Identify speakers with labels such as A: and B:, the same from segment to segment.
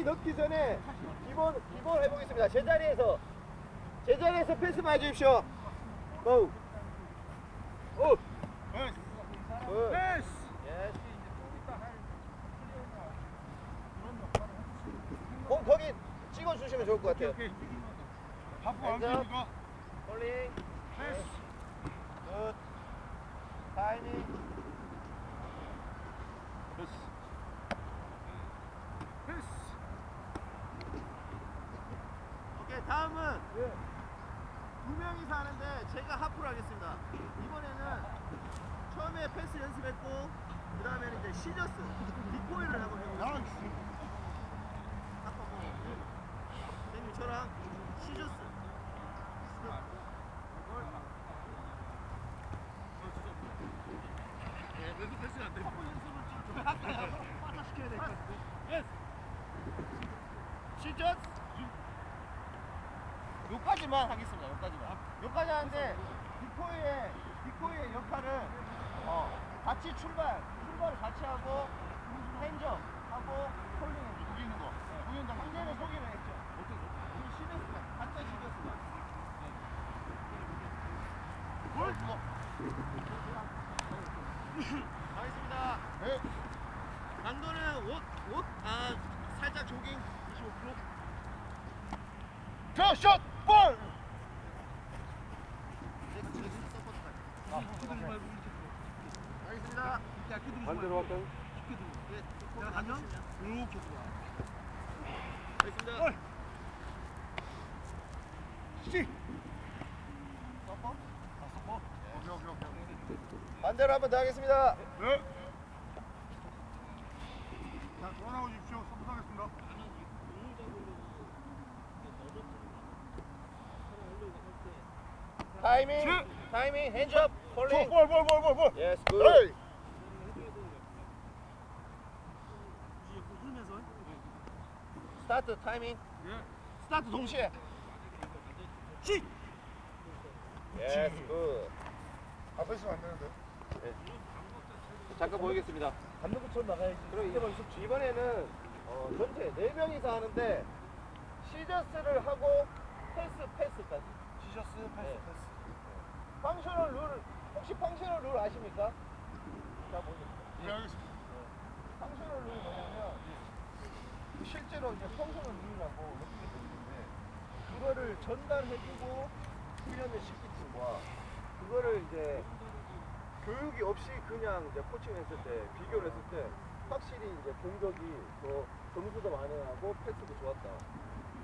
A: 넣기 전에 기본 해보겠습니다. 제자리에서 패스만 해주십시오. 고! 오!
B: 패스.
A: 공 거기 찍어주시면 좋을 것 같아요.
B: 하프 안 되니까.
A: 홀링.
B: 패스.
A: 굿. 타이밍.
B: 패스. 패스.
A: 오케이, 다음은 두 명이서 하는데 제가 하프를 하겠습니다. 이번에는 처음에 패스 연습했고 그 다음에는 이제 시저스 뒷코일을 한번 해보겠습니다. 아까 뭐 선생님 저랑 시저스
B: 왼손 패스가 안 돼.
A: 하프 연습을 좀 빨리 시켜야 될 것 같아요. 시저스 요까지만 하겠습니다. 요까지 하는데 디코이의 역할은 같이 출발을 같이 하고 핸즈업 하고 홀링
B: 이기는 거.
A: 공연장 현재는 소개를 했죠. 우리 시저스가 가짜 시저스가
B: 뭘?
A: 가겠습니다.
B: 네.
A: 강도는 옷 살짝 조깅 25%.
B: 자, 샷! 볼!
A: 알겠습니다.
B: 반대로 할까요?
A: 내가 가면 이렇게 들어와. 알겠습니다.
B: 볼! 시!
A: 서퍼?
B: 서퍼? 오케이.
A: 반대로 한번 더 하겠습니다.
B: 네. 자, 돌아오십시오. 선포하겠습니다.
A: 타이밍, 핸즈업, 홀링.
B: 볼!
A: 예스, 굿.
B: 에이!
A: 스타트 타이밍.
B: 예.
A: 스타트 동시에.
B: 시!
A: 예스, 굿.
B: 앞에 있으면 안 되는데.
A: 잠깐 보이겠습니다.
B: 감독처럼 나가야지.
A: 그럼 이번에는 전체 4명이서 하는데 시저스를 하고 패스까지.
B: 시저스,
A: 네. 펑셔널 룰, 혹시 펑셔널 룰 아십니까? 자, 보겠습니다.
B: 네, 알겠습니다.
A: 펑셔널 룰이 뭐냐면 실제로 이제 펑셔널 룰이라고 이렇게 돼 있는데 그거를 전달해주고 훈련을 시킨 팀과 그거를 이제 교육이 없이 그냥 이제 코칭했을 때 비교를 했을 때 확실히 이제 공격이 더 점수도 많이 나고 패스도 좋았다.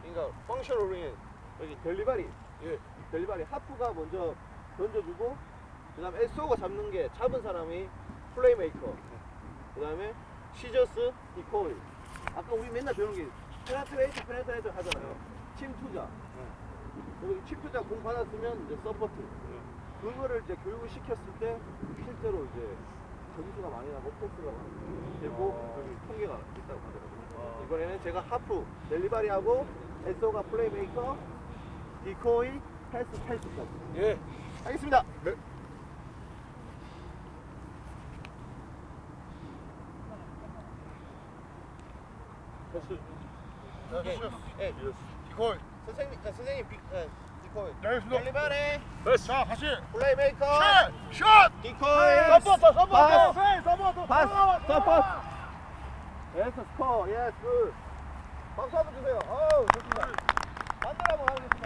A: 그러니까 펑셔널 룰은 여기 델리바리 하프가 먼저 던져주고 그 다음에 SO가 잡는 게 잡은 사람이 플레이메이커 그 다음에 시저스, 디코이 아까 우리 맨날 배우는 게 페네트레이트 하잖아요. 침투자 그리고 침투자 공 받았으면 이제 서포트 그거를 이제 교육을 시켰을 때 실제로 이제 점수가 많이 나고 패스가 많이 되고 여기 통계가 있다고 하더라고요. 이번에는 제가 하프 델리바리하고 SO가 플레이메이커 디코이 패스까지.
B: 예.
A: 하겠습니다.
B: 네.
A: 패스.
B: 네.
A: 예.
B: 디콜.
A: 선생님 디코이.
B: 네, 알겠습니다.
A: 델리바리
B: 패스. 자, 다시.
A: 플레이메이커
B: 샷!
A: 디코이
B: 서포트!
A: 서포트. 예스 스코어. 예스 굿. 박수 한번 주세요. 어우 좋습니다. 반대로 한번 가보겠습니다.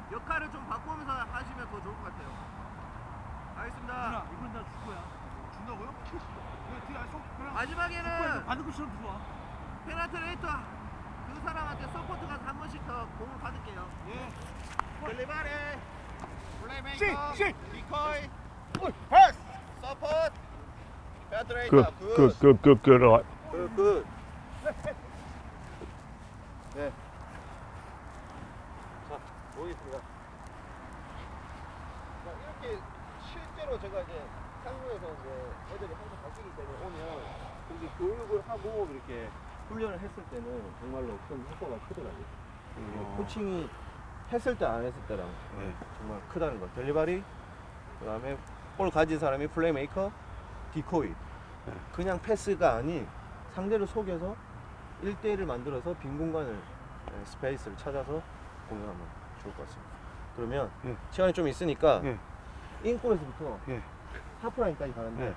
A: 역할을 좀 바꾸면서 하시면 더 좋을 것 같아요. 알겠습니다.
B: 이건 나 줄 거야. 준다고요? 왜 뒤에 안 쏘?
A: 마지막에는
B: 받은 것처럼 들어와.
A: 페나트레이터 그 사람한테 서포트 가서 한 번씩 더 공을 받을게요.
B: 예.
A: 델리바리 플레이메이커
B: 시!
A: 디코이
B: 패스!
A: 서포트 페나트레이터
C: Good. All right.
A: 굿. 네. 자, 보겠습니다. 자, 이렇게 실제로 제가 이제 상무에서 이제 애들이 항상 바뀌기 때문에 오면 이렇게 교육을 하고 이렇게 훈련을 했을 때는 정말로 큰 효과가 크더라고요. 이게 코칭이 했을 때 안 했을 때랑 정말 크다는 거. 델리바리 그다음에 볼 가진 사람이 플레이메이커, 디코이. 그냥 패스가 아닌 상대를 속여서 1대1을 만들어서 빈 공간을 스페이스를 찾아서 공격하면 좋을 것 같습니다. 그러면 시간이 좀 있으니까 인골에서부터 하프라인까지 가는데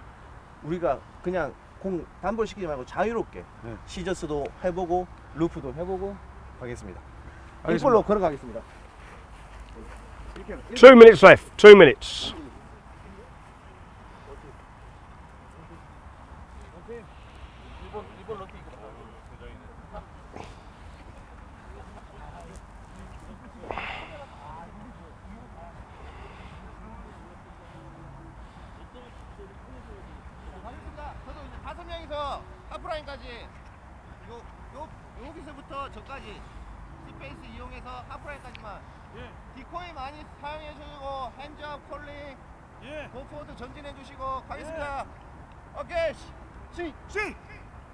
A: 우리가 그냥 공 단벌 시키지 말고 자유롭게 시저스도 해보고 루프도 해보고 가겠습니다. 인골로 걸어가겠습니다.
C: 2 minutes left. 2 minutes.
A: 이번 로티 저도 이제 5명이서 하프라인까지 여기서부터 저까지 스페이스 이용해서 하프라인까지만 디코이 많이 사용해 주시고 핸즈업 콜링 고포워드 전진해 주시고 가겠습니다. 오케이 시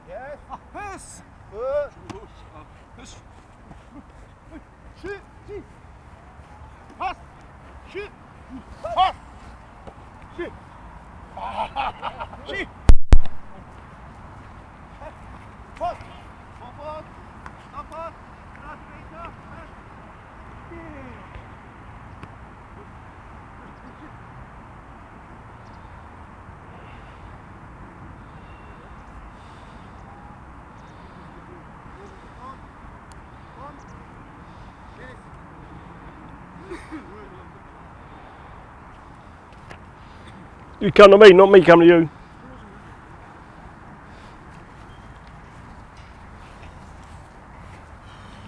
A: 예스
B: 패스.
A: 굿
B: 패스.
A: 시
B: 파스. 슛.
A: 파스 시
B: 시.
A: 파스 고포워드 서포트 트라스레이터
C: You come to me, not me come to you.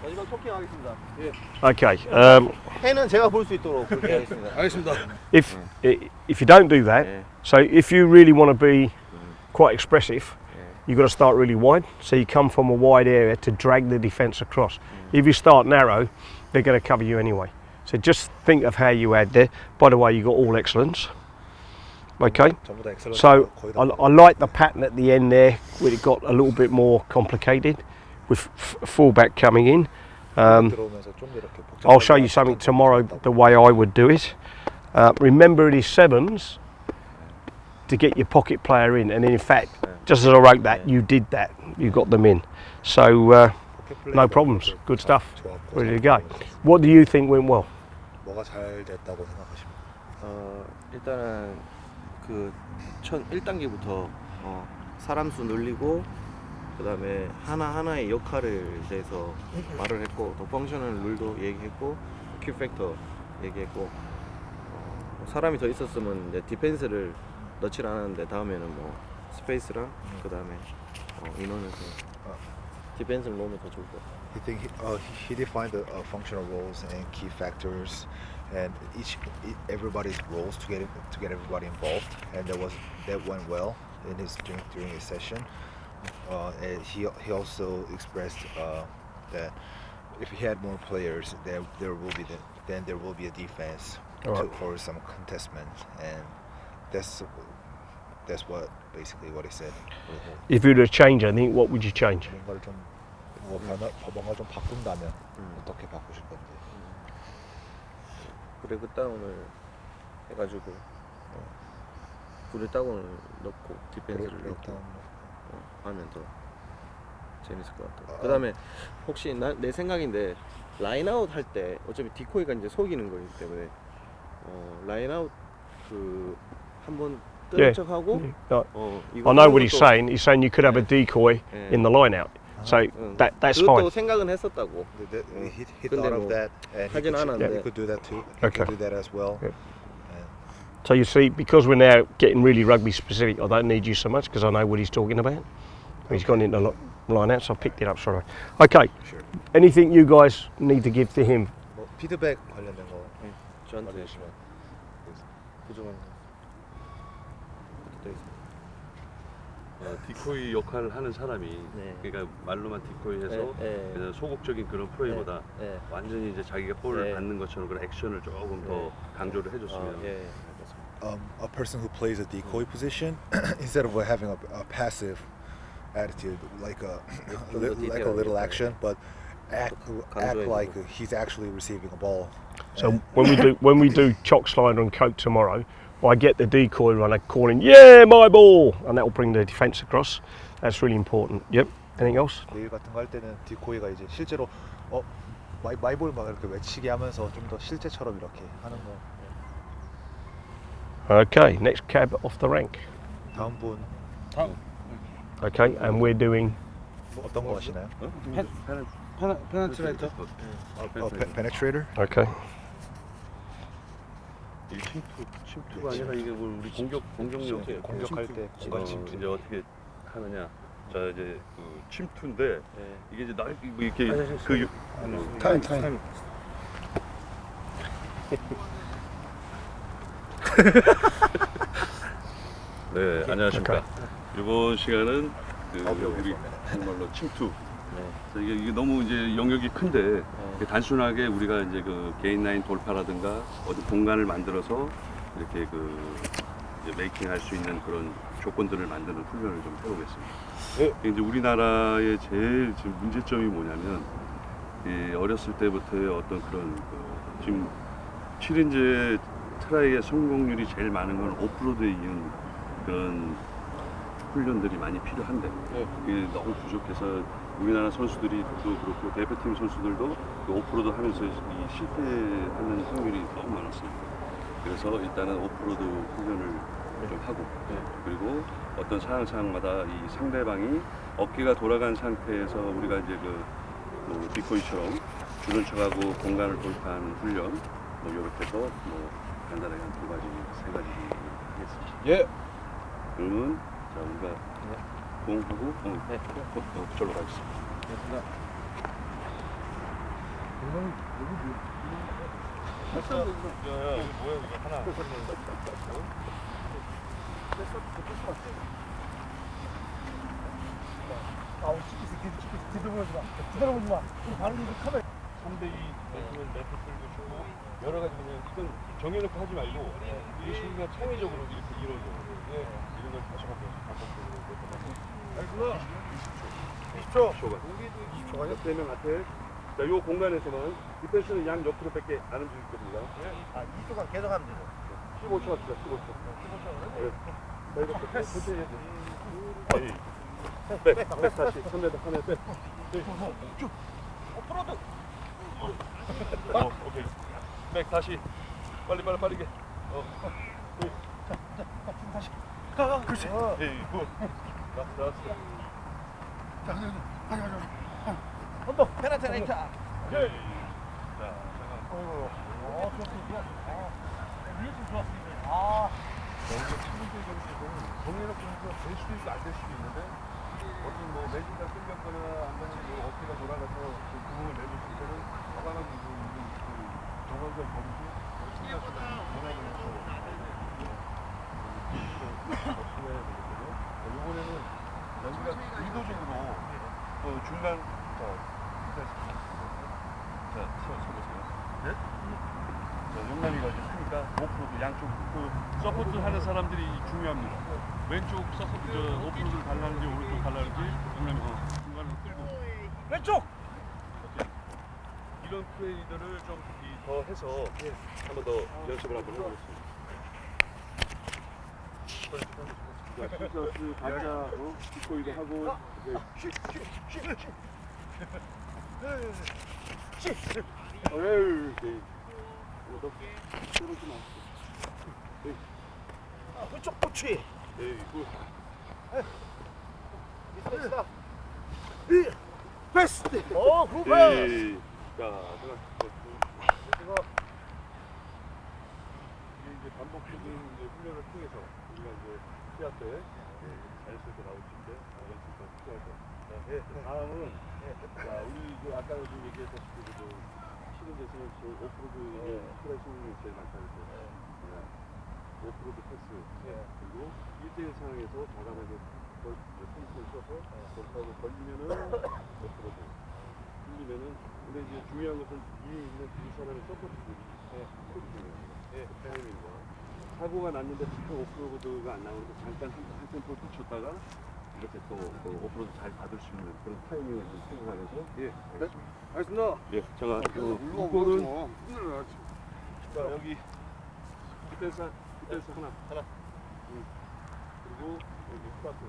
A: 마지막 토킹 하겠습니다.
C: Okay.
A: 해는 제가 볼 수 있도록 그렇게 하겠습니다.
B: 알겠습니다.
C: If you don't do that, so if you really want to be quite expressive, you've got to start really wide. So you come from a wide area to drag the defence across. If you start narrow, they're going to cover you anyway. So just think of how you add there. By the way, you got all excellence. Okay.
D: 전부 다 엑셀런트.
C: So
D: 거의 다
C: I like the pattern at the end there, where it got a little bit more complicated with fullback coming in.
D: 들어오면서 좀 이렇게 복잡하게
C: I'll show you something tomorrow the way I would do it. Remember it is sevens to get your pocket player in, and in fact, just as I wrote that, you did that. You got them in. So no problems. Good stuff. Ready to go. What do you think went well?
D: 뭐가 잘 됐다고 생각하십니까?
A: 일단은 그 1단계부터 사람 수 늘리고 그다음에 하나하나의 역할을 대해서 말을 했고 또 펑셔널 룰도 얘기했고 큐 팩터 얘기했고 사람이 더 있었으면 이제 디펜스를 넣질 않았는데 다음에는 뭐 스페이스랑 그다음에 인원에서 디펜스를 넣으면 더 좋을 것 같아요.
D: He defined the functional roles and key factors, and everybody's roles to get everybody involved, and that went well in during his session. And he also expressed that if he had more players, there will be a defense for some contestment, and that's what basically what he said.
C: If you were to change anything, what would you change?
D: 뭔가를 좀 뭔가 좀 바꾼다면 어떻게 바꾸실 건지.
A: 브레이크 다운을 해가지고 브레이크 다운을 넣고 디펜스를 넣고 하면 더 재밌을 것 같아요. 그다음에 혹시 내 생각인데 라인아웃 할 때 어차피 디코이가 이제 속이는 거기 때문에 라인아웃 그 한번 뜨는 척하고
C: I know what he's saying. He's saying you could have a decoy in the line out. So that's fine.
A: 그것도 생각은 했었다고.
D: He thought of that, and
A: 하진 않았는데.
D: he could do that too. He could do that as well.
C: So you see, because we're now getting really rugby specific, I don't need you so much because I know what he's talking about. He's gone into line out, so I picked it up. Sorry. Okay.
D: Sure.
C: Anything you guys need to give to him?
D: 뭐 피드백 관련된 거
A: 저한테
D: 알려주시면.
A: 부족한 거.
E: 디코이 역할을 하는 사람이 그러니까 말로만 디코이해서 그냥 소극적인 그런 플레이보다 완전히 이제 자기가 볼을 받는 것처럼 그런 액션을 조금 더 강조를 해줬으면
D: A person who plays a decoy position instead of having a passive attitude, like a little action, but act like he's actually receiving a ball.
C: So when we do chock slider and coke tomorrow, I get the decoy runner calling, yeah, my ball, and that will bring the defence across. That's really important. Yep. Anything else?
D: 내일 같은 거 할 때는 디코이가 이제 실제로 마이볼 막 이렇게 외치게 하면서 좀 더 실제처럼 이렇게 하는 거.
C: Okay, next cab off the rank.
D: 다음 분
C: Okay, and we're doing
D: 어떤 거 하시나요?
B: 페네트레이터.
D: penetrator?
C: okay.
E: 이게 침투가 아니라 이게 뭐 우리 공격력이에요.
D: 공격할 때 공간 침투.
E: 이제 어떻게 하느냐. 자 이제 그 침투인데 이게 이제 날 이렇게 그
B: 타임.
E: 네, 안녕하십니까. 이번 시간은 우리 정말로 침투. 그래서 이게 너무 이제 영역이 큰데 단순하게 우리가 이제 그 개인 라인 돌파라든가 어디 공간을 만들어서 이렇게 그 이제 메이킹할 수 있는 그런 조건들을 만드는 훈련을 좀 해보겠습니다. 이제 우리나라의 제일 지금 문제점이 뭐냐면 어렸을 때부터의 어떤 그런 지금 7인제 트라이의 성공률이 제일 많은 건 오프로드에 이은 그런 훈련들이 많이 필요한데 그게 너무 부족해서 우리나라 선수들이 또 그렇고 대표팀 선수들도 그 오프로드 하면서 이 실패하는 확률이 너무 많았습니다. 그래서 일단은 오프로드 훈련을 좀 하고 그리고 어떤 상황마다 이 상대방이 어깨가 돌아간 상태에서 우리가 이제 그 디코이처럼 줄을 쳐가고 공간을 돌파하는 훈련 뭐 이렇게 해서 뭐 간단하게 한 2가지, 3가지 하겠습니다.
B: 예.
E: 그러면 자 우리가 공하고 저로 가겠습니다.
A: 뒤돌아보지 마. 바로 이제 카메라. 3대2 매트면 매트 끌고 주고 여러 가지 그냥 이건 정해놓고 하지 말고 이 순간 창의적으로 이렇게 이루어져. 이런 걸 다시 한번 반복적으로. 20초.
E: 20초가 3명 앞에 자, 요 공간에서만 디펜스는 양 옆으로밖에 안 움직일 겁니다.
A: 아, 2초간 계속 하면 되죠.
E: 15초 합시다. 15초.
A: 15초.
E: 자, 이거 패스. 천천히 해야 돼. 백 다시 3m 3m 백.
A: 쭉. 오프로드.
E: 오케이. 백 다시. 빠르게.
A: 다시. 가. 그렇지.
E: 굿. 나왔어.
B: 자, 가자.
A: 언더. 페나트레이터.
E: 자,
A: 좋았습니다. 리액션 좋았습니다.
B: 여기서 치는 경기에서는 정예력 선수가 될 수도 있고 안 될 수도 있는데 어떤 뭐 매진가 끌렸거나 아니면 뭐 어깨가 돌아가서 그 구멍을 내줬을 때는 과감하게 정원선 범수 승리하시는 원하는 없어야 되거든요. 이번에는 여기가 의도적으로 중간 서보세요. 네? 용남이가 이제 하니까 오프로드 양쪽 서포트 하는 사람들이 중요합니다. 왼쪽 서포트 오프로드를 갈라는지 오른쪽 갈라는지 용남이 중간으로 끌고
A: 왼쪽.
E: 오케이. 이런 플레이들을 좀 더 해서 한 번 더 연습을 한번 해보겠습니다. 자, 각자 뒷코이도 하고
A: 왼쪽 코치. 베스트. 굿 패스.
E: 자,
A: 이거
E: 이제 반복적인 훈련을 통해서 우리가 이제 시합 때 자연스럽게 나올 수 있게 연습을 필요할 것. 다음은 자 우리 아까 얘기했다시피 치는 데서는 오프로드 스트라이킹이 제일 많다고 했어요. 오프로드 패스 그리고 1대1 상황에서 과감하게 폼을 써서 돌파하고 걸리면은 오프로드 풀리면은 근데 이제 중요한 것은 위에 있는 두 사람의 서포트들이 타이밍과 사고가 났는데 오프로드가 안 나오는데 잠깐 한 템포 붙였다가 이렇게 또 오프로드 잘 받을 수 있는 그런 타이밍을 좀 생각하면서
B: 알겠습니다.
E: 예, 제가 이거는 자 여기 디펜스 됐어 하나. 그리고 여기 스타트.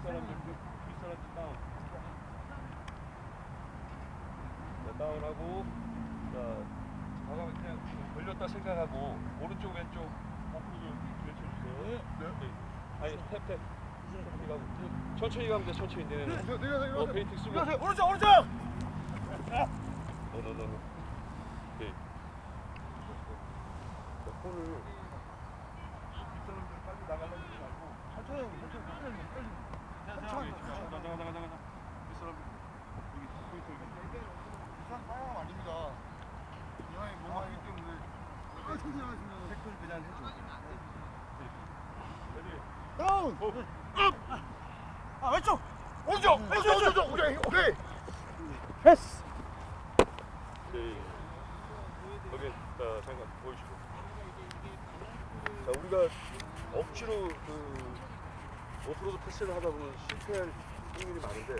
E: 뒷사람 다운. 자, 다운하고 자 과감하게 그냥 걸렸다 생각하고 오른쪽 왼쪽 앞으로 외쳐주세요. 네. 아니 탭. 천천히 가면 돼. 천천히 내려놔. 페인팅 쓰고.
A: 오른쪽.
E: 노. 오케이. 자, 폰을 뒷사람들 빨리 나가려고 하지 말고 천천히. 나가. 뒷사람 여기 포인트 여기.
A: 부산 상황 아닙니다. 이 형이 뭐가 있기 때문에 천천히 하시면
E: 태클 그냥 해줘. 레디.
A: 다운! 왼쪽! 오른쪽! 오케이!
C: 패스.
E: 오케이. 여기 자 잠깐 보여주고. 자 우리가 억지로 그 오프로드 패스를 하다 보면 실패할 확률이 많은데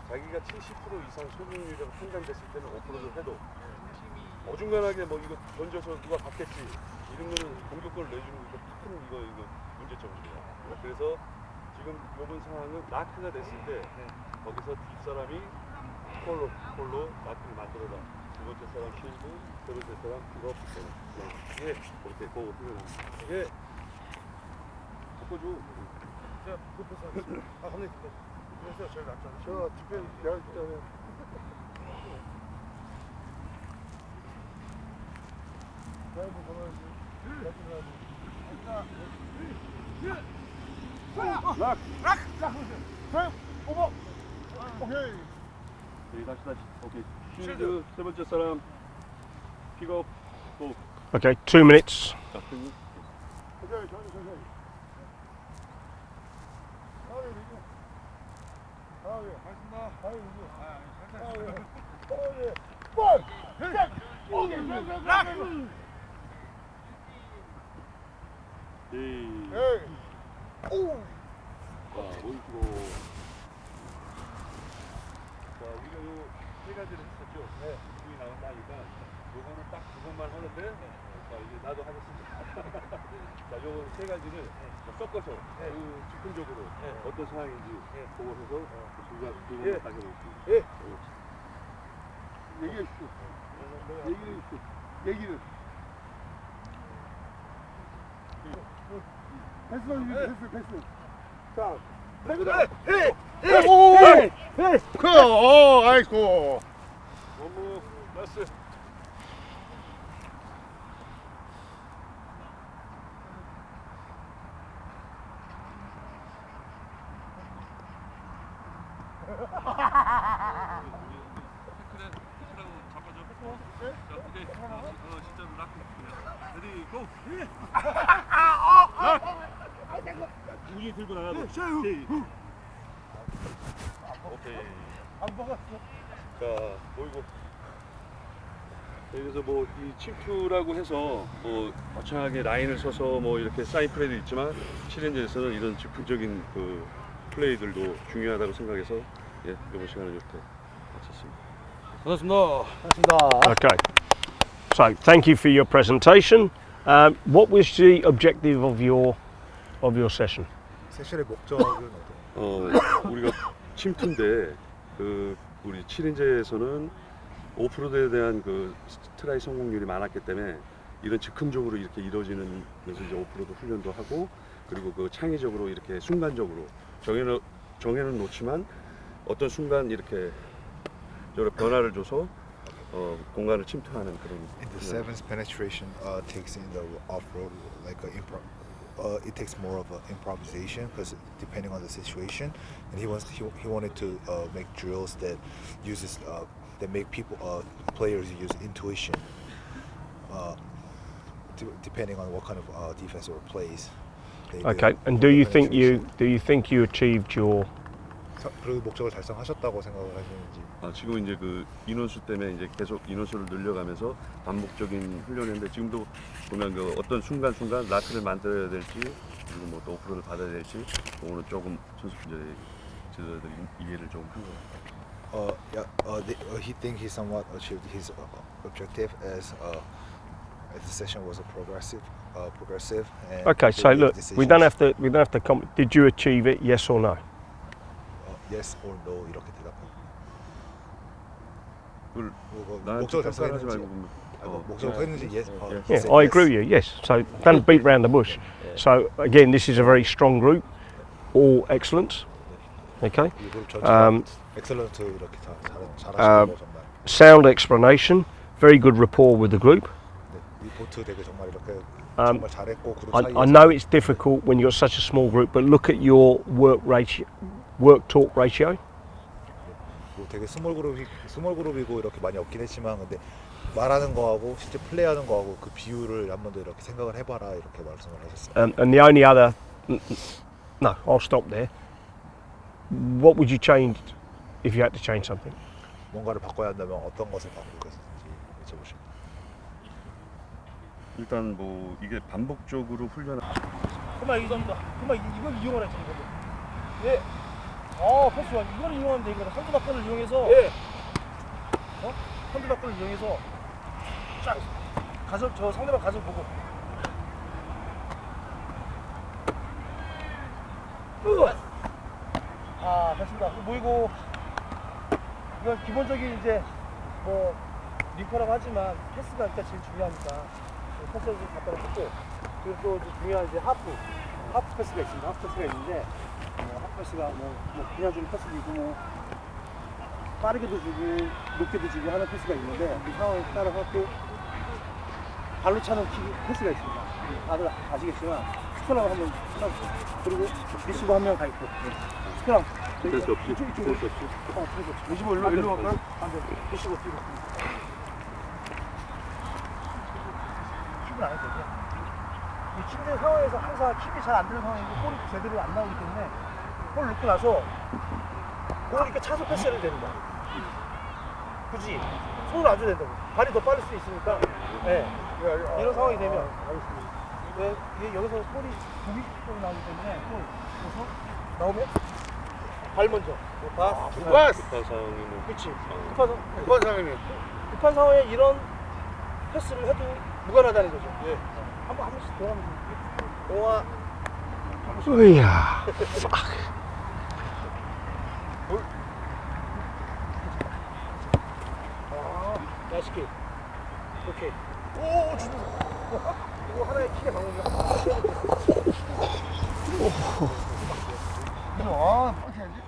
E: 자기가 70% 이상 성공률이라고 판단됐을 때는 오프로드를 해도 어중간하게 뭐 이거 던져서 누가 받겠지 이런 거는 공격권을 내주는 거 큰 이거 문제점입니다. 그래서 지금 이번 상황은 라크가 됐을 때 거기서 뒷사람이 콜로 라크를 만들어라. 두 번째 사람 쉴드, 세 번째 사람 픽업, 예, 그렇게 고 예, 바꿔줘.
A: 제가 급해서 하겠습니다. 감독님 그래서 제일 낫잖아요.
E: 저 뒷편 내가 있잖아요.
A: 오버! 오케이!
E: 여기 다시. 오케이. 쉴드 세 번째 사람 픽업 고.
C: Okay, 2 minutes.
E: 자,
A: 천천히.
E: 자, 우리가 요 세 가지를 했었죠. 기분이 나온다니까 요거는 딱 그것만 하는데 자, 이제 나도 하겠습니다. 자, 요 세 가지를 섞어서 그 즉흥적으로 어떤 상황인지 보고 해서 두 번만 딱 해보겠습니다.
B: 얘기해 주시오. 얘기를. 패스. 자,
A: 아이고.
E: 원무 라스. 우지 들고 나가도. 오케이.
A: 안 먹었어.
E: 자, 보이고. 그래서 뭐 이 침투라고 해서 뭐 거창하게 라인을 서서 뭐 이렇게 사인 플레이도 있지만 챌린저에서는 이런 즉흥적인 그 플레이들도 중요하다고 생각해서 이번 시간을 이렇게 마쳤습니다.
C: Okay. So, thank you for your presentation. What was the objective of your session?
D: 세션의 목적은
E: 우리가 침투인데 그 우리 챌린저에서는 오프로드에 대한 그 트라이 성공률이 많았기 때문에 이런 즉흥적으로 이렇게 이루어지는 그래서 이제 오프로드 훈련도 하고 그리고 그 창의적으로 이렇게 순간적으로 정해는 놓지만 어떤 순간 이렇게 여러 변화를 줘서 공간을 침투하는 그런.
D: in the seventh penetration takes in the off-road like a it takes more of an improvisation because depending on the situation, and he wanted to make drills that uses that make people players use intuition depending on what kind of defense or plays.
C: Okay. And do you think you achieved your?
D: 그 목적을 달성하셨다고 생각을 하시는지?
E: 지금 이제 그 인원수 때문에 이제 계속 인원수를 늘려가면서 반복적인 훈련인데 지금도 보면 그 어떤 순간순간 라트를 만들어야 될지 그리고 뭐 또 오프로드를 받아야 될지 오늘 조금 선수 지도자들이 이해를 좀 한 것 같아요.
D: He think he somewhat achieved his objective as the session was a progressive. And
C: Okay, so
D: they made
C: look, we don't have to. Did you achieve it? Yes or no?
D: yes or no 이렇게 대답해요.
E: 그걸
D: 목적을
E: 나한테
D: 달성했는지
E: 평가하지 말고
D: 목적을 했는지 yes.
C: Yeah, I agree with you. Yes. So don't beat around the bush. So again, this is a very strong group, all excellent. Okay.
D: 이 그룹 전체가 엑셀런트 이렇게 잘하시는 거 정말.
C: Sound explanation, very good rapport with the group.
D: 리포트 되게 정말 이렇게 정말 잘했고 그룹 사이에서.
C: I know it's difficult when you've got such a small group, but look at your work talk ratio.
D: 뭐 되게 스몰 그룹이고 이렇게 많이 없긴 했지만 근데 말하는 거하고 실제 플레이하는 거하고 그 비율을 한 번 더 이렇게 생각을 해봐라 이렇게 말씀을 하셨어요.
C: And the only other, no, I'll stop there. What would you change if you had to change something?
D: 뭔가를 바꿔야 한다면 어떤 것을 바꾸겠는지 여쭤보시면.
E: 일단 뭐 이게 반복적으로 훈련.
A: 그만 이겁니다. 그만 이걸 이용을 했죠. 예. 패스 좋아. 이걸 이용하면 돼. 이거 선두 바퀴를 이용해서. 예. 선두 바퀴를 이용해서 쫙 가슴 저 상대방 가슴 보고. 됐습니다. 모이고 이건 기본적인 이제 뭐 링커라고 하지만 패스가 일단 제일 중요하니까 패스를 좀 갖다 놓고 그리고 또 이제 중요한 이제 하프 패스가 있습니다. 하프 패스가 있는데 하프 패스가 뭐 그냥 주는 패스도 있고 뭐 빠르게도 주고 높게도 주고 하는 패스가 있는데 그 상황에 따라서 또 발로 차는 패스가 있습니다. 다들 아시겠지만 스크럼 한번 그리고 리시버 한 명 가 있고 스크럼
E: 스트레스 없이.
A: 이쪽으로 리시버 일로 갈까? 안돼 리시버 뒤로 킥은 안 해도 되죠. 이 킥된 상황에서 항상 킥이 잘 안 되는 상황이고 볼이 제대로 안 나오기 때문에 볼 넣고 나서 공을 이렇게 차서 패스를 됩니다. 굳이 손을 안 줘야 된다고. 발이 더 빠를 수 있으니까. 네. 이런 상황이 되면 이게 여기서 볼이 고기쪽으로 나오기 때문에 볼 그래서 나오면 발 먼저
E: 급한 상황이면.
A: 그렇지. 급한 상황에 이런 패스를 해도 무관하다는 거죠. 예. 한 번씩 돌아가면 돼요.
C: Yeah.
A: 나이스 킥. 오케이. 오, 주는 이거 하나의 킥의 방법이야. 어떻게 해야지?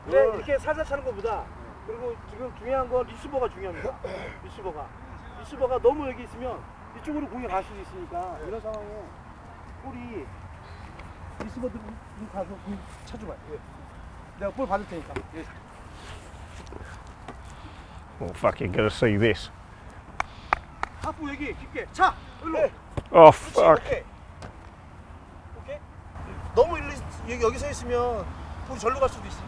A: 네, 이렇게 살살 차는 것보다 그리고 지금 중요한 건 리시버가 중요합니다. 리시버가 너무 여기 있으면 이쪽으로 공이 갈 수도 있으니까 이런 상황에 볼이 리시버들 가서 공 차줘봐요. 내가 볼 받을 테니까.
C: Well, fuck, you're gonna see this.
A: 하프 여기 깊게 차! 일로!
C: Oh,
A: 그렇지,
C: fuck.
A: 오케이? 너무 여기 서 있으면 볼이 절로 갈 수도 있어.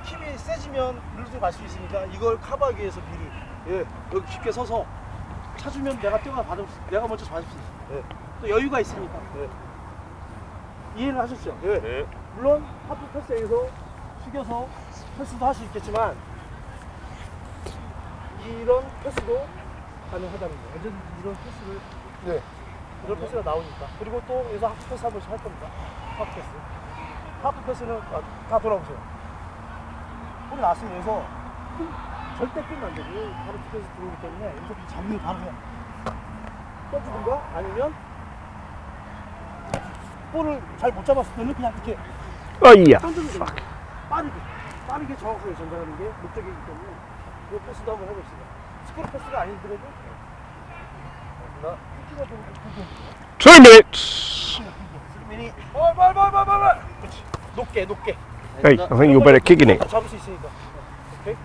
A: 힘이 세지면 일로 갈 수 있으니까 이걸 커버하기 위해서 미리 여기 깊게 서서 차주면 내가 내가 먼저 받을 수 있어. 또 여유가 있으니까. 이해를 하셨죠?
E: 네.
A: 물론 하프 패스에서 숙여서 패스도 할 수 있겠지만 이런 패스도 가능하다는 거예요. 언제든지 이런 패스를 이런 패스가 나오니까. 그리고 또 여기서 하프 패스 한 번씩 할 겁니다. 하프 패스는 다 돌아보세요. 볼이 나왔으면 여기서 절대 끌면 안 되고 바로 뒤에서 들어오기 때문에 여기서 잡으면 바로 그냥 떠주든가 아니면 볼을 잘 못 잡았을 때는 그냥 이렇게
C: Oh, yeah.
A: 던지면 됩니다. 빠르게 정확하게 전달하는 게 목적이기 때문에 이 패스도 한번 해봅시다. 스크롤 패스가 아니더라도
C: 2 minutes.
A: 미니 발 그렇지. 높게
C: Hey, I think you're better kicking it.
A: 잡을 수 있으니까. 오케이?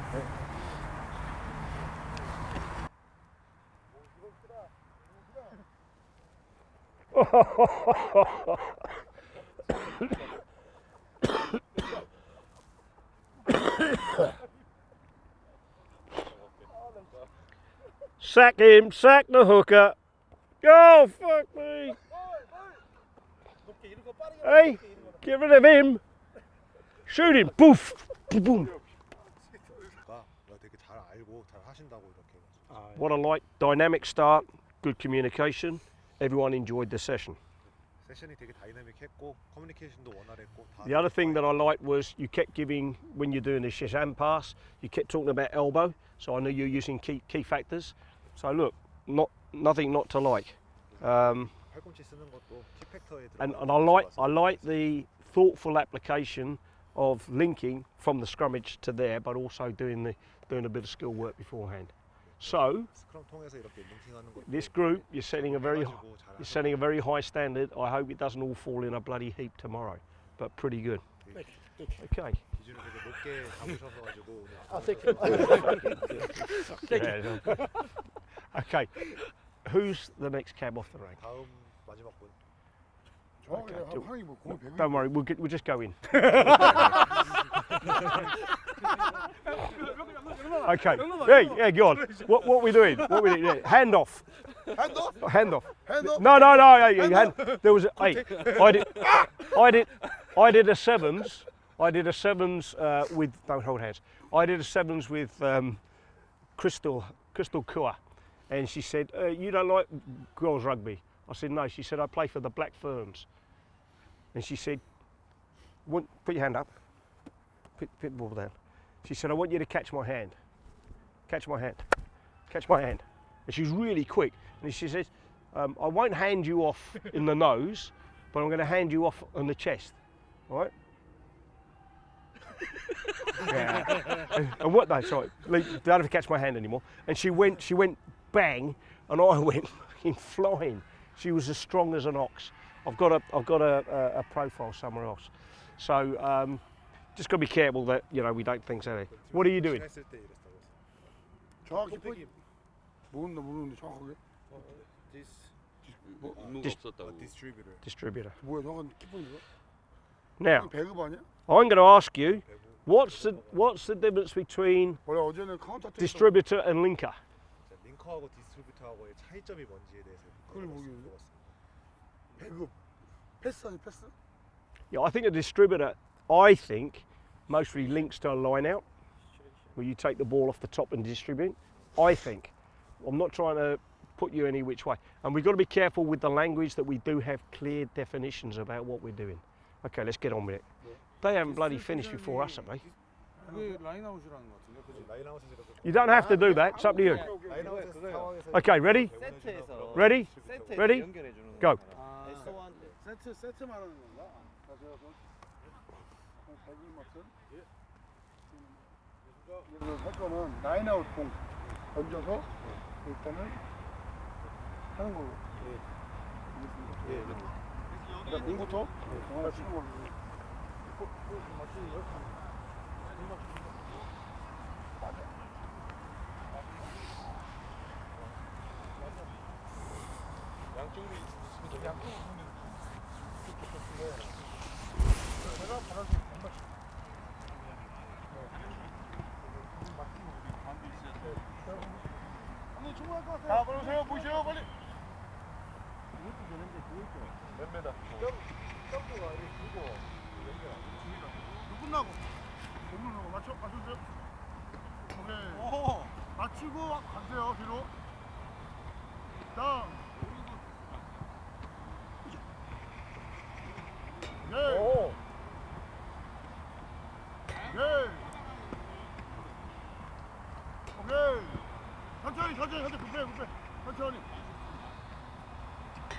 C: Sack him, sack the hooker. Oh, fuck me. Hey, get rid of him. Shoot him. Poof. Boom.
D: 되게 잘 알고 잘 하신다고 이렇게.
C: What I like, dynamic start, good communication. Everyone enjoyed the session.
D: 세션이 되게 다이나믹했고 커뮤니케이션도 원활했고.
C: The other thing that I liked was you kept giving, when you're doing the Shazam pass, you kept talking about elbow, so I knew you're using key factors. So look, nothing not to like.
D: 팔꿈치 쓰는 것도 키 팩터에
C: And
D: 들어가는
C: I like the thoughtful application of linking from the scrummage to there, but also doing a bit of skill work beforehand. So
D: 스크럼 통해서 이렇게 링킹하는 것도
C: this group, you're setting a very high standard. I hope it doesn't all fall in a bloody heap tomorrow, but pretty good. Okay.
D: 기준을 되게 높게 잡으셔서 가지고
C: Okay. Who's the next cab off the rank?
D: 다음 마지막 분.
B: 형이 뭐 공이 100이
C: Don't worry, we'll just go in. Okay. Yeah, go on. What we doing? What we doing? Yeah. Hand off.
B: Hand off?
C: Hand off.
B: Hand off?
C: No. There was I did a sevens. I did a sevens with. Don't hold hands. I did a sevens with Crystal Kua, and she said, "You don't like girls rugby." I said, "No." She said, "I play for the Black Ferns," and she said, "Put your hand up. Put the ball down." She said, "I want you to catch my hand. Catch my hand. Catch my hand." And she's really quick. And she says, "I won't hand you off in the nose, but I'm going to hand you off on the chest, all right?" Yeah. And what? No, sorry. Don't have to catch my hand anymore. And she went bang, and I went fucking flying. She was as strong as an ox. I've got a profile somewhere else. So just got to be careful that we don't think so. What are you doing?
D: 했을 때 이랬다고 했어.
B: 정확히 모르는데 정확하게
E: 임무가 없었다고.
D: 디스트리뷰터.
C: Distributor.
B: 뭐야 저건 키퍼인가?
C: Now,
B: 배급 아니야?
C: I'm going to ask you, what's the difference between
B: 원래 어제는 카운터
C: distributor and linker?
D: 링커하고 디스트리뷰터하고의 차이점이 뭔지에 대해서
B: 그걸 모르겠는데. 배급 패스 아니 패스?
C: Yeah, I think a distributor, mostly links to a line out, where you take the ball off the top and distribute. I think. I'm not trying to put you any which way. And we've got to be careful with the language that we do have clear definitions about what we're doing. Okay, let's get on with it. They haven't bloody finished before us, have they?
B: 그게 라인아웃이라는 거 같은데, 그지?
D: 라인아웃에서 이렇게
C: You don't have to do that. It's up to you.
D: 라인아웃 상황에서
C: Okay, ready?
A: 세트에서
C: Ready?
A: 세트에
C: Ready?
A: 연결해 주는
C: Go.
B: 아,
A: S1
B: 세트 말하는 건가? 자, 제가 자기 맡은 예를 들어 할 거는 라인아웃 공 던져서 일단은 하는 걸로. 알겠습니다. 자, 공부터 하나 치는 걸로. 자, 그러세요. 보시오, 빨리. 몇 메다?
A: 점프가 이거
B: 끝나고. 끝나고 맞춰주세요. 오케이. 맞추고 가세요, 뒤로. 자. 예.
A: 오.
B: 예. 오케이. 천천히 급해. 천천히.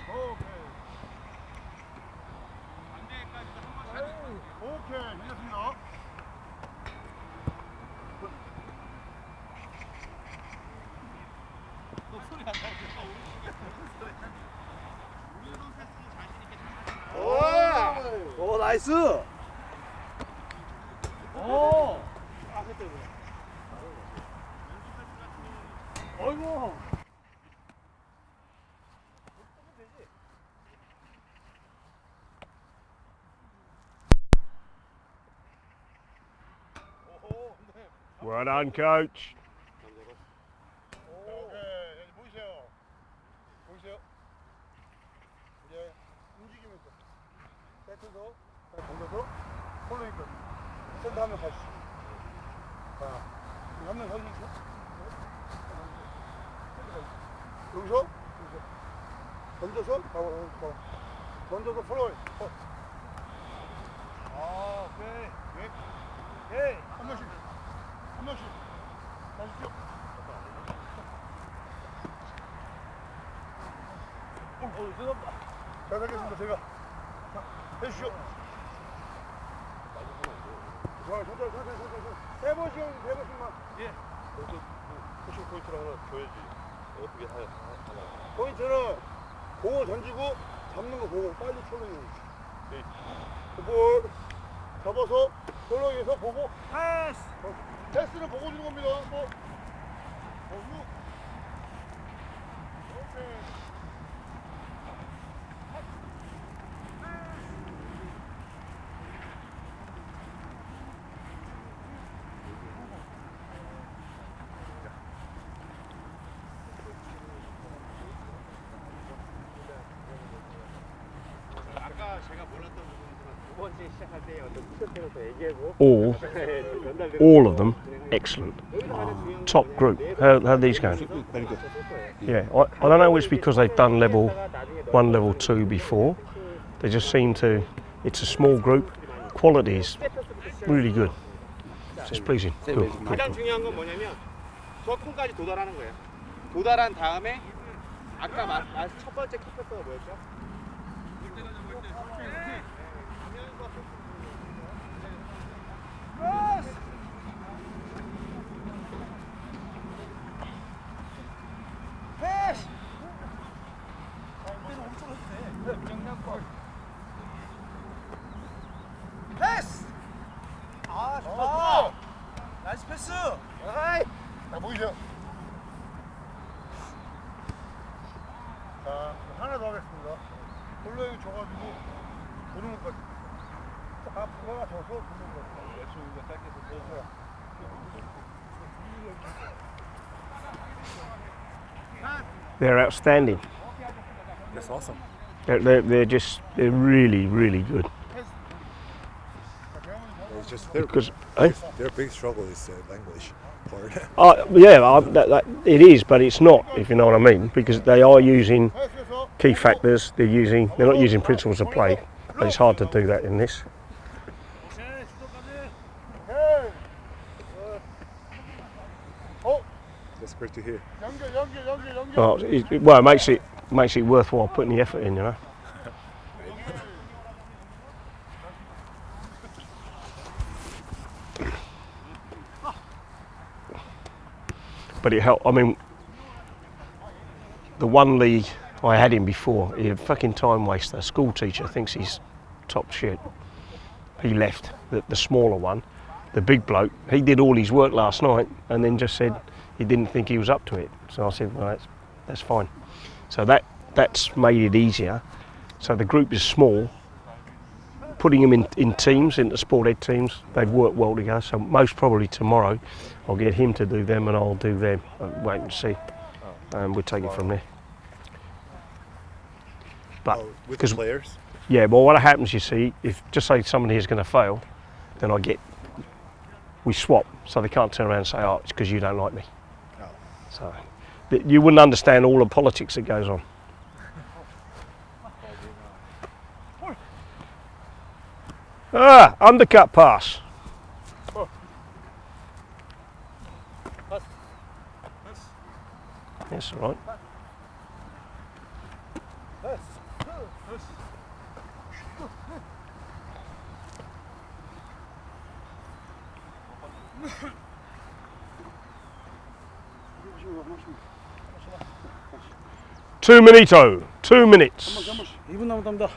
B: 오케이. 오케이, 괜찮습니다.
A: 오 나이스. 오. 어이구.
C: Well done, coach.
B: 오케이, 센터 한명 가시죠. 자, 한명 서주시죠. 여기서 던져서 던져서 플로이. 아, 오케이. 오케이. 한 명씩 가시죠. 죄송합니다. 잘 살겠습니다. 제가 해주시오. 좋아요. 천천히. 세 번씩만. 예.
E: 그래서 푸싱 포인트를 하나 줘야지. 어떻게 하나.
B: 포인트는 공을 던지고 잡는 거 보고 빨리 폴로잉. 볼 잡아서 폴로잉에서 보고 패스. 패스를 보고 주는 겁니다. 뭐. 오케이.
A: 아까 제가 몰랐던 부분들은 두 번째 시작할 때 어떤 티셔츠에서 얘기하고
C: All of them, excellent. Top group. How are these going? Yeah, I don't know if it's because they've done level 1, level 2 before. They just seem to, it's a small group. Quality is really good. It's pleasing. Good.
A: 가장 중요한 건 뭐냐면 저 콩까지 도달하는 거예요. 도달한 다음에 아까 첫 번째 키패스가 뭐였죠? 패스! 패스! 아, 좋다! 나이스 패스! 아이!
B: 자, 보이세요? 자, 하나 더 하겠습니다. 폴로잉 줘가지고 도는 것까지. 다 부가가 져서 도는 거.
E: 우리가 짧게 해서
C: They're outstanding.
D: That's awesome.
C: They're really, really good.
D: It's just
C: Because,
D: their big struggle is the language part.
C: it is, but it's not, if you know what I mean, because they are using key factors. They're not using principles of play, but it's hard to do that in this.
D: That's great to hear.
C: Well, it makes it worthwhile putting the effort in, you know. But it helped. I mean, the one league I had him before, he a fucking time waster. School teacher thinks he's top shit. He left. The smaller one, the big bloke, he did all his work last night and then just said he didn't think he was up to it. So I said, well, that's fine. So that's made it easier. So the group is small. Putting them in teams, into sport ed teams, they've worked well together. So most probably tomorrow, I'll get him to do them and I'll do them. Wait and see. And we'll take it from there. But
D: With the players?
C: yeah, well, what happens, you see, if just say somebody is going to fail, then we swap, so they can't turn around and say, oh, it's because you don't like me.
D: Oh.
C: So you wouldn't understand all the politics that goes on. Undercut pass. That's all right. Two minutes. 2 minutes.
A: 2분 남았답니다.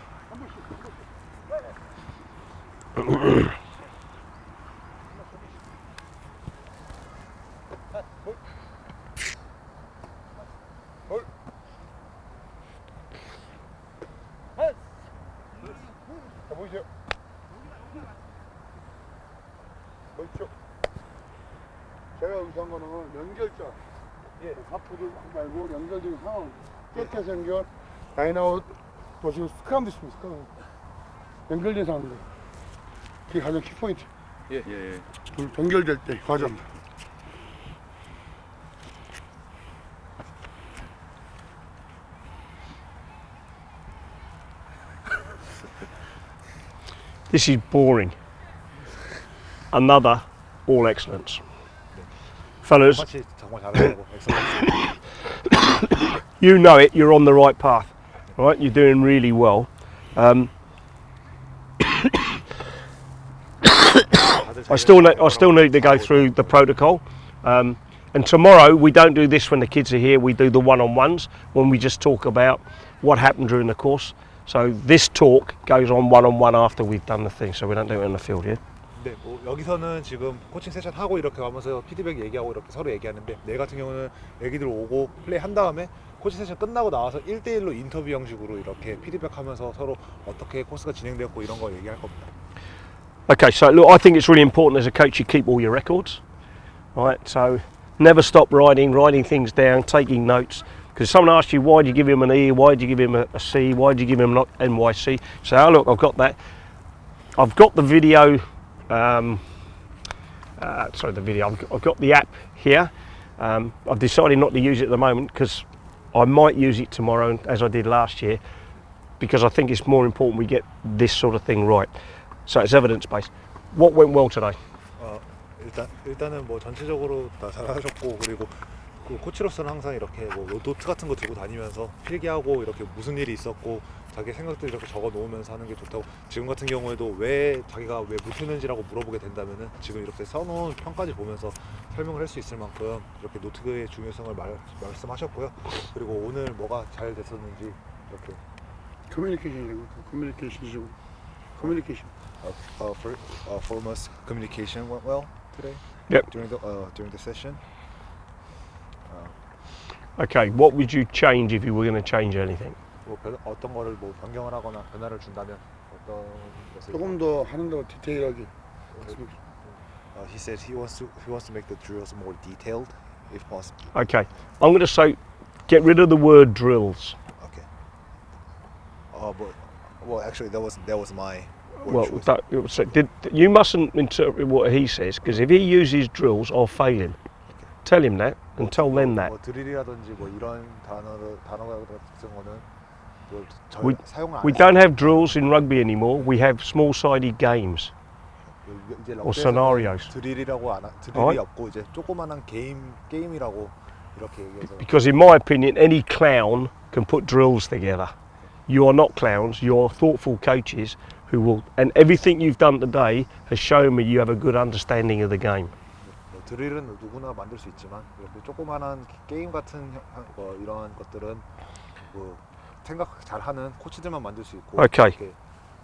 B: 자, 보이세요? 보이시죠? 제가 의사한 거는 연결자. 하프를 말고 연결적인 상황. 끝에서 연결, 라인아웃, 또 지금 스크람도 있습니다. 스크람. 연결된 상황들. 그게 가장 키포인트.
E: 예, 예.
B: 동결될 때 과정.
C: This is boring. Another all excellence. Fellas,
D: 같이 정말 잘하고 엑셀런스.
C: you know it, you're on the right path, right? You're doing really well. I still need to go through the protocol. And tomorrow we don't do this when the kids are here. We do the one-on-ones when we just talk about what happened during the course. So this talk goes on one-on-one after we've done the thing. So we don't do it in the field here.
D: 네, 뭐 여기서는 지금 코칭 세션 하고 이렇게 가면서 피드백 얘기하고 이렇게 서로 얘기하는데 내 같은 경우는 애기들 오고 플레이 한 다음에 코칭 세션 끝나고 나와서 1대1로 인터뷰 형식으로 이렇게 피드백하면서 서로 어떻게 코스가 진행되었고 이런 거 얘기할 겁니다.
C: Okay, so look, I think it's really important as a coach you keep all your records, right? So never stop writing things down, taking notes. Because someone asks you, why did you give him an E, why did you give him a C, why did you give him an NYC? So, oh look, I've got that. I've got the video, I've got the app here. I've decided not to use it at the moment because I might use it tomorrow as I did last year, because I think it's more important we get this sort of thing right. So it's evidence-based. What went well today?
D: 일단은 뭐 전체적으로 다 잘하셨고, 그리고 그 코치로서는 항상 이렇게 뭐 노트 같은 거 들고 다니면서 필기하고 이렇게 무슨 일이 있었고 자기 생각들 이렇게 적어 놓으면서 하는 게 좋다고. 지금 같은 경우에도 왜 자기가 왜 못했는지라고 물어보게 된다면은 지금 이렇게 써놓은 편까지 보면서 설명을 할 수 있을 만큼 이렇게 노트의 중요성을 말씀하셨고요. 그리고 오늘 뭐가 잘 됐었는지 이렇게
B: 커뮤니케이션이고 communication.
D: Foremost, communication went well today.
C: Yep.
D: During the session.
C: Okay, what would you change if you were going to change anything?
D: 뭐 어떤 거를 뭐 변경을 하거나 변화를 준다면 어떤 것을?
B: 조금 더 하는 더 디테일하게.
D: He said he wants to make the drills more detailed, if possible.
C: Okay, I'm going to say, get rid of the word drills.
D: Okay. Well, actually, that was my
C: Well,
D: word choice.
C: you mustn't interpret what he says, because if he uses drills, I'll fail him. Tell him that, and tell them that.
D: 뭐 드릴이라든지 뭐 이런 단어 같은 거는 뭐 사용을 안
C: We don't have drills in rugby anymore. We have small-sided games or scenarios.
D: 드릴이라고 드릴이 없고 이제 조그만한 게임이라고 이렇게 얘기해서.
C: Because in my opinion, any clown can put drills together. You are not clowns. You're thoughtful coaches who will, and everything you've done today has shown me you have a good understanding of the game.
D: 드릴은 누구나 만들 수 있지만 이렇게 조그만한 게임 같은 이런 것들은 뭐 생각 잘하는 코치들만 만들 수 있고.
C: Okay.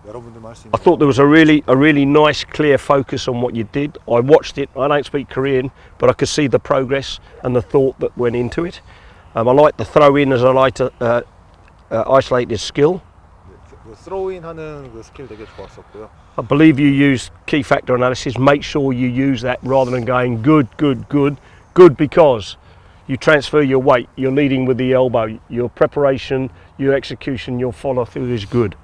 D: 여러분들만 할 수 있는.
C: I thought there was a really nice, clear focus on what you did. I watched it. I don't speak Korean, but I could see the progress and the thought that went into it. I like the throw in as I like to isolate his skill.
D: 스로우인 하는 그 스킬 되게 좋았었고요.
C: I believe you use key factor analysis. Make sure you use that rather than going good because you transfer your weight. You're leading with the elbow. Your preparation, your execution, your follow through is good.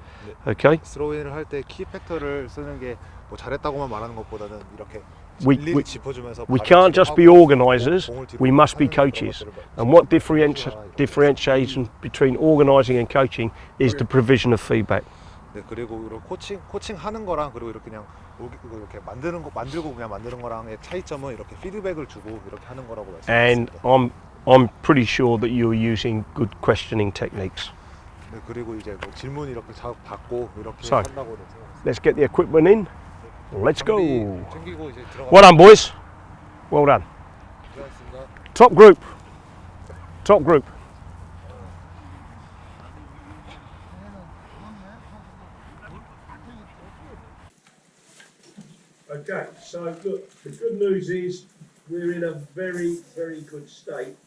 C: Okay.
D: 스로우인을 할 때 키 팩터를 쓰는 게 뭐 잘했다고만 말하는 것보다는 이렇게 일일이 짚어주면서.
C: We can't just be organisers. We must be coaches. And what differentiation between organising and coaching is the provision of feedback.
D: 네, 그리고 코칭 하는 거랑 그리고 이렇게 그냥 이렇게 만들고 그냥 만드는 거랑의 차이점은 이렇게 피드백을 주고 이렇게 하는 거라고
C: And
D: 말씀드렸습니다.
C: I'm pretty sure that you're using good questioning techniques.
D: 네, 그리고 이제 뭐 질문 이렇게 받고 이렇게
C: So,
D: 한다고 생각했습니다.
C: let's get the equipment in. Let's go.
D: 챙기고 이제 들어가.
C: Well done, boys. Well done.
D: 고생하셨습니다.
C: Top group. Top group. Okay, so look, the good news is we're in a very good state.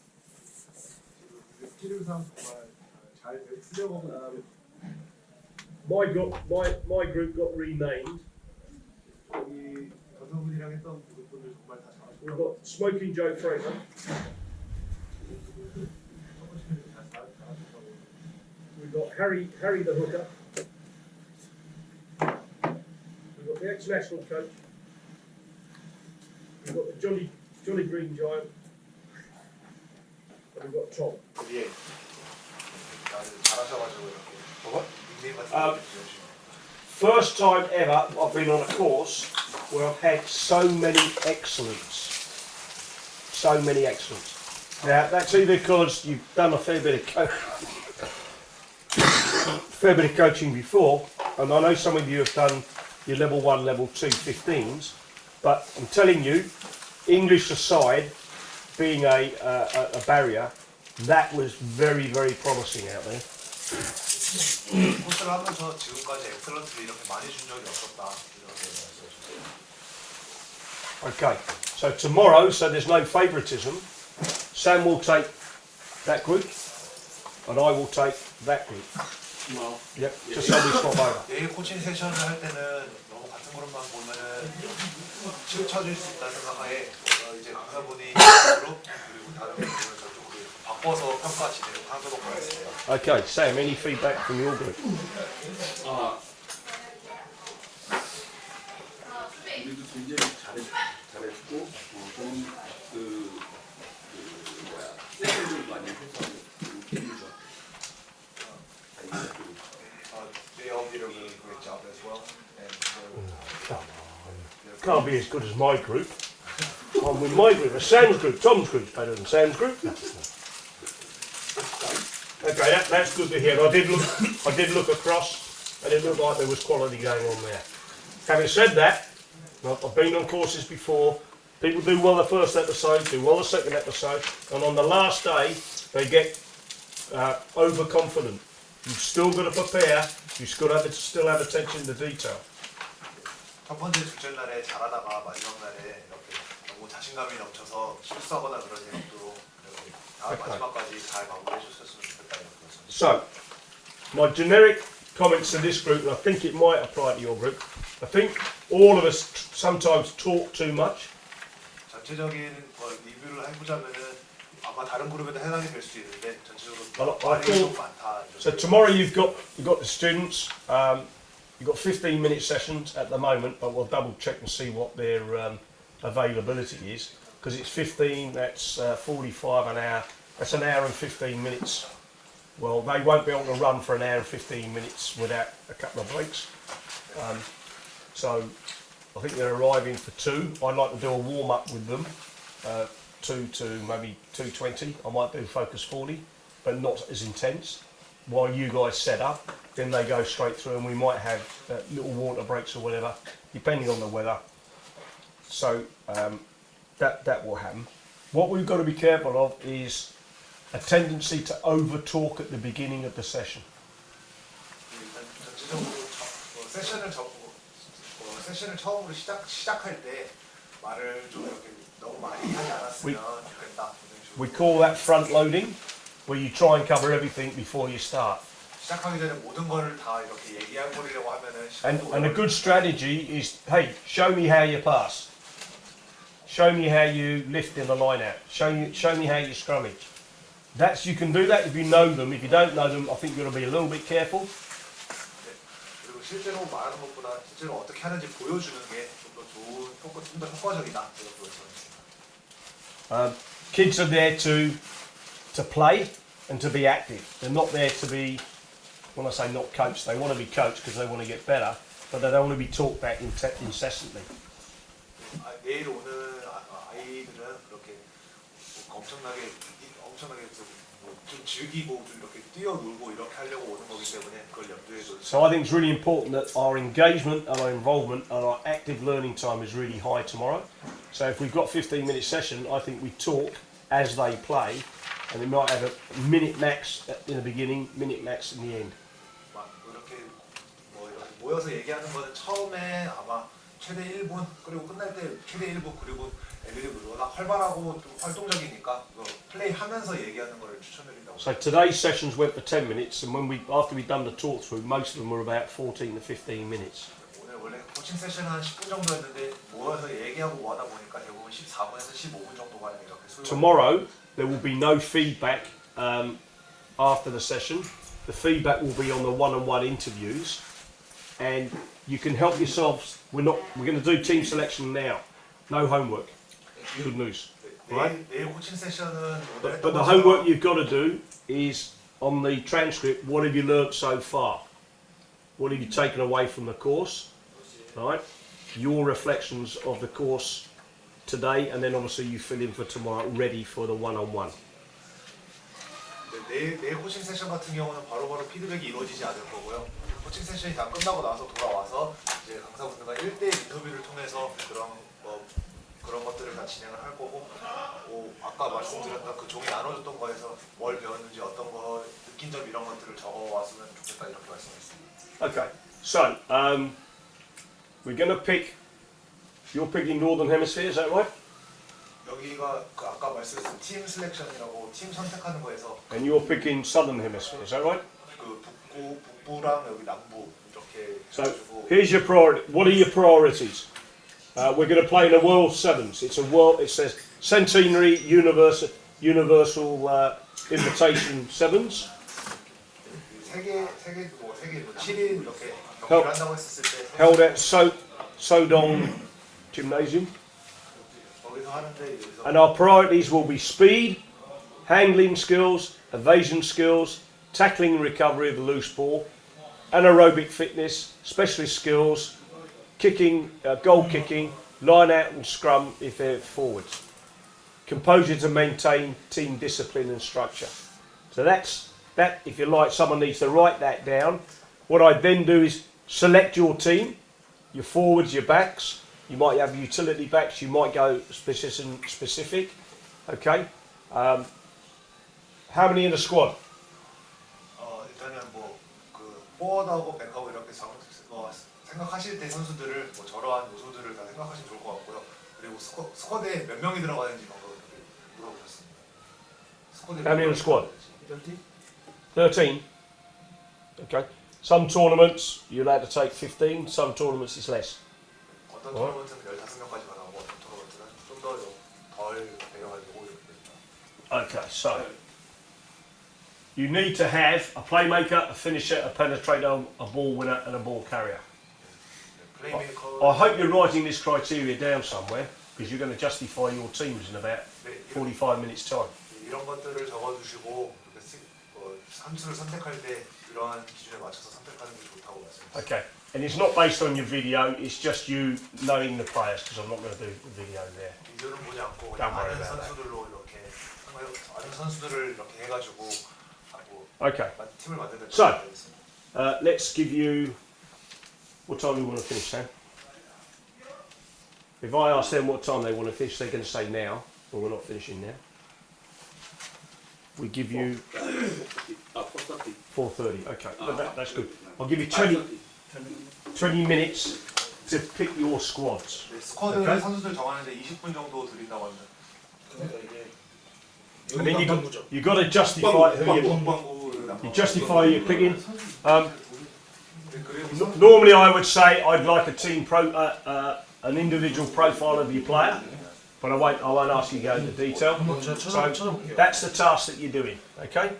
C: My group got renamed. We've got Smoking Joe Fraser. We've got Harry the hooker. We've got the ex-national coach. We've got the Johnny Green Giant, and we've got Tom.
D: 위에 잘하셔가지고 이렇게 닉네임 같은 거 지어주시면.
C: First time ever I've been on a course where I've had so many excellents. So many excellents. Now that's either because you've done a fair bit of coaching before, and I know some of you have done your level 1, level 2 15s, but I'm telling you, English aside, being a barrier, that was very, very promising out there.
D: 코스를 하면서 지금까지 엑셀런트를 이렇게 많이 준 적이 없었다. 이렇게 말씀해주세요.
C: Okay, so tomorrow, so there's no favouritism, Sam will take that group, and I will take that group.
E: Well,
C: Yep, just so we swap over.
D: 내일 코칭 세션을 할 때는 너무 같은 그룹만 보면은 치우쳐질 수 있다는 생각하에 이제 강사분이 그룹 그리고 다른 분은 저쪽으로 바꿔서 평가 진행을 하도록 하겠습니다.
C: Okay, Sam, any feedback from your group?
E: 우리도 굉장히 잘했고 좀 세션을 많이 해서 기분이 좋았어요.
D: They all did a really great job as well. And
C: Can't be as good as my group. I'm with my group. Sam's group, Tom's group's better than Sam's group. Okay, that's good to hear. I did look across, and it looked like there was quality going on there. Having said that, I've been on courses before. People do well the first episode, do well the second episode, and on the last day they get overconfident. You've still got to prepare. You've still have attention to detail.
D: 첫 번째 둘째 날에 잘하다가 마지막 날에 이렇게 너무 자신감이 넘쳐서 실수하거나 그러지 않도록 이렇게 다 마지막까지 잘 마무리해 주셨으면 좋겠다 이렇게 말씀드립니다.
C: So, my generic comments to this group, and I think it might apply to your group. I think all of us sometimes talk too much.
D: 전체적인 리뷰를 해보자면은 아마 다른 그룹에도 해당이 될 수 있는데 전체적으로
C: I
D: 말이
C: thought-
D: 좀 많다.
C: So tomorrow you've got the students. You've got 15-minute sessions at the moment, but we'll double check and see what their availability is. Because it's 15, that's 45 an hour. That's an hour and 15 minutes. Well, they won't be able to run for an hour and 15 minutes without a couple of breaks. So I think they're arriving for 2. I'd like to do a warm-up with them, 2 to maybe 2:20. I might do focus 40, but not as intense. While you guys set up, then they go straight through, and we might have little water breaks or whatever, depending on the weather. So that will happen. What we've got to be careful of is a tendency to over-talk at the beginning of the session.
D: 일단 전체적으로 세션을 처음으로 시작할 때 말을 좀 이렇게 너무 많이 하지 않았으면 좋겠다.
C: We call that front-loading, where you try and cover everything before you start.
D: 시작하기 전에 모든 거를 다 이렇게 얘기해버리려고 하면은
C: And a good strategy is, hey, show me how you pass. Show me how you lift in the line out. Show me how you scrummage. You can do that if you know them. If you don't know them, I think you've got to be a little bit careful.
D: 그리고 실제로 말하는 것보다 실제로 어떻게 하는지 보여주는 게 좀 더 좋은, 좀 더 효과적이다. 이렇게 말씀드립니다.
C: Kids are there to play and to be active. They're not there to be, when I say not coached, they want to be coached because they want to get better, but they don't want to be talked about incessantly.
D: 내일 오는 아이들은 그렇게 엄청나게 좀 즐기고 좀 이렇게 뛰어놀고 이렇게 하려고 오는 거기 때문에 그걸 염두에 둬서.
C: So I think it's really important that our engagement and our involvement and our active learning time is really high tomorrow. So if we've got 15-minute session, I think we talk as they play, and we might have a minute max in the beginning, minute max in the end.
D: 막 이렇게 이렇게 모여서 얘기하는 거는 처음에 아마 최대 1분 그리고 끝날 때 최대 1분 그리고 애들이 워낙 활발하고 좀 활동적이니까 이거 플레이하면서 얘기하는 거를 추천드린다고.
C: So today's sessions went for 10 minutes, and after we'd done the talk through, most of them were about 14 to 15 minutes.
D: 오늘 원래 코칭 세션은 한 10분 정도였는데 모여서 얘기하고 하다 보니까 대부분 14분에서 15분 정도가 이렇게 소요.
C: Tomorrow there will be no feedback after the session. The feedback will be on the one-on-one interviews, and you can help yourselves. We're going to do team selection now. No homework. good news. Right?
D: 내일 코칭 세션은
C: But the homework you've got to do is on the transcript, what have you learnt so far? What have you taken away from the course? Right? Your reflections of the course today, and then obviously you fill in for tomorrow, ready for the one-on-one.
D: 내일 코칭 세션 같은 경우는 바로바로 피드백이 이루어지지 않을 거고요. 코칭 세션이 다 끝나고 나서 돌아와서 이제 강사분들과 1대1 인터뷰를 통해서 그런 것들을 다 진행을 할 거고, 아까 말씀드렸던 그 종이 나눠줬던 거에서 뭘 배웠는지 어떤 거 느낀 점 이런 것들을 적어왔으면 좋겠다 이렇게 말씀했습니다.
C: Okay, so we're going to pick. You're picking Northern Hemisphere, is that right?
D: 여기가 그 아까 말씀드린 팀 셀렉션이라고 팀 선택하는 거에서
C: And you're picking Southern Hemisphere, is that right?
D: 그 북부랑 여기 남부 이렇게
C: So
D: 해가지고
C: here's your priority. What are your priorities? We're going to play in a World Sevens. It says Centenary Universal Invitation Sevens.
D: 세계 7일 이렇게 경기를 한다고 했을 때
C: Held at Sodong Gymnasium.
D: 거기서 하는데 여기서
C: And our priorities will be speed, handling skills, evasion skills, tackling and recovery of the loose ball, anaerobic fitness, specialist skills, kicking, goal kicking, line out and scrum if they're forwards. Composure to maintain team discipline and structure. So that's that. If you like, someone needs to write that down. What I then do is select your team, your forwards, your backs. You might have utility backs. You might go specific. Okay. How many in the squad?
D: 일단은 뭐그 포워드하고 백하고 이렇게 생각하실 때 선수들을 뭐 저러한 요소들을 다 생각하시면 좋을 것 같고요. 그리고 스쿼드에 몇 명이 들어가는지 물어보셨습니다. 스쿼드에
C: How many in the squad? 13. Okay. Some tournaments you're allowed to take 15. Some tournaments it's less.
D: 어떤 토너먼트는 15명까지 가능하고 어떤 토너먼트는 좀 더 덜 배려가지고 이렇게 됩니다.
C: Okay, so you need to have a playmaker, a finisher, a penetrator, a ball winner, and a ball carrier.
D: 플레이메이커
C: I hope you're writing this criteria down somewhere because you're going to justify your teams in about 45 minutes' time.
D: 이런 것들을 적어주시고 선수를 선택할 때 이러한 기준에 맞춰서 선택하는 게 좋다고 말씀드렸습니다.
C: Okay, and it's not based on your video, it's just you knowing the players because I'm not going to do the video there.
D: 비디오는 보지 않고
C: Don't
D: 그냥
C: worry
D: 아는
C: about that.
D: 선수들로 이렇게 아는 선수들을 이렇게 해가지고 하고
C: Okay,
D: 팀을 만드는 데
C: So, let's give you. What time do you want to finish, Sam? If I ask them what time they want to finish, they're going to say now, or we're not finishing now. We give you 4:30. Okay, that's good. I'll give you 20 minutes to pick your squads.
D: 스쿼드
C: Okay.
D: 선수들 정하는데 20분 정도 드린다고 합니다.
C: And then you got to justify who you justify your picking. Normally, I would say I'd like a team an individual profile of your player, but I won't ask you to go into detail. So that's the task that you're doing. Okay.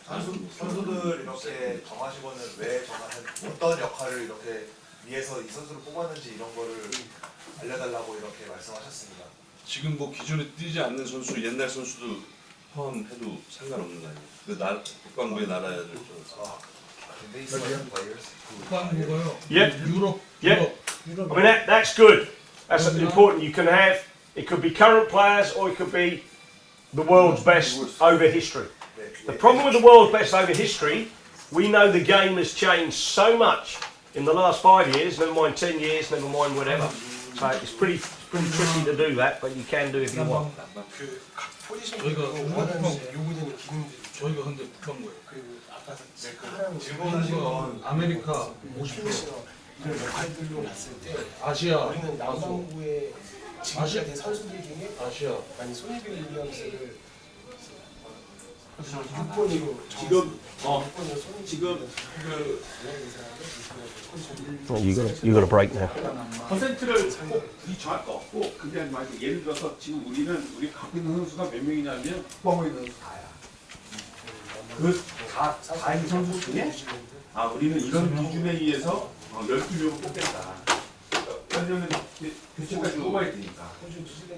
D: 선수들 이렇게 정하시고는 왜 정하는 어떤 역할을 이렇게 위해서 이 선수를 뽑았는지 이런 거를 알려달라고 이렇게 말씀하셨습니다.
E: 지금 뭐 기존에 뛰지 않는 선수, 옛날 선수도 포함해도 상관없는 거 아니에요? 그 국방부에 나라야 될
F: 국방부가요.
C: Yep.
F: 유럽.
C: Yep. I mean that's good. That's important. You can have it could be current players or it could be the world's best over history. The problem with the world's best over history, we know the game has changed so much in the last 5 years, never mind 10 years, never mind whatever. So it's pretty tricky to do that, but you can do if you want.
F: 저희가 근데 국방부예요.
D: 질문하신 건
F: 아메리카 50%
G: 역할들로 봤을 때
F: 아시아
G: 우리는 남반구의 지금까지 된 선수들 중에
F: 아시아
G: 많이 손흥민 윌리엄스를 6번으로
A: 지금
C: You got a break now.
B: 퍼센트를 꼭이 정할 거 없고 그게 말고 예를 들어서 지금 우리 갖고 있는 선수가 몇 명이냐면 포함하고 있는 선수 다야. 그 다인 선수 중에 우리는 이런 기준에 의해서 12명을 뽑겠다. 왜냐면 교체까지 뽑아야 되니까.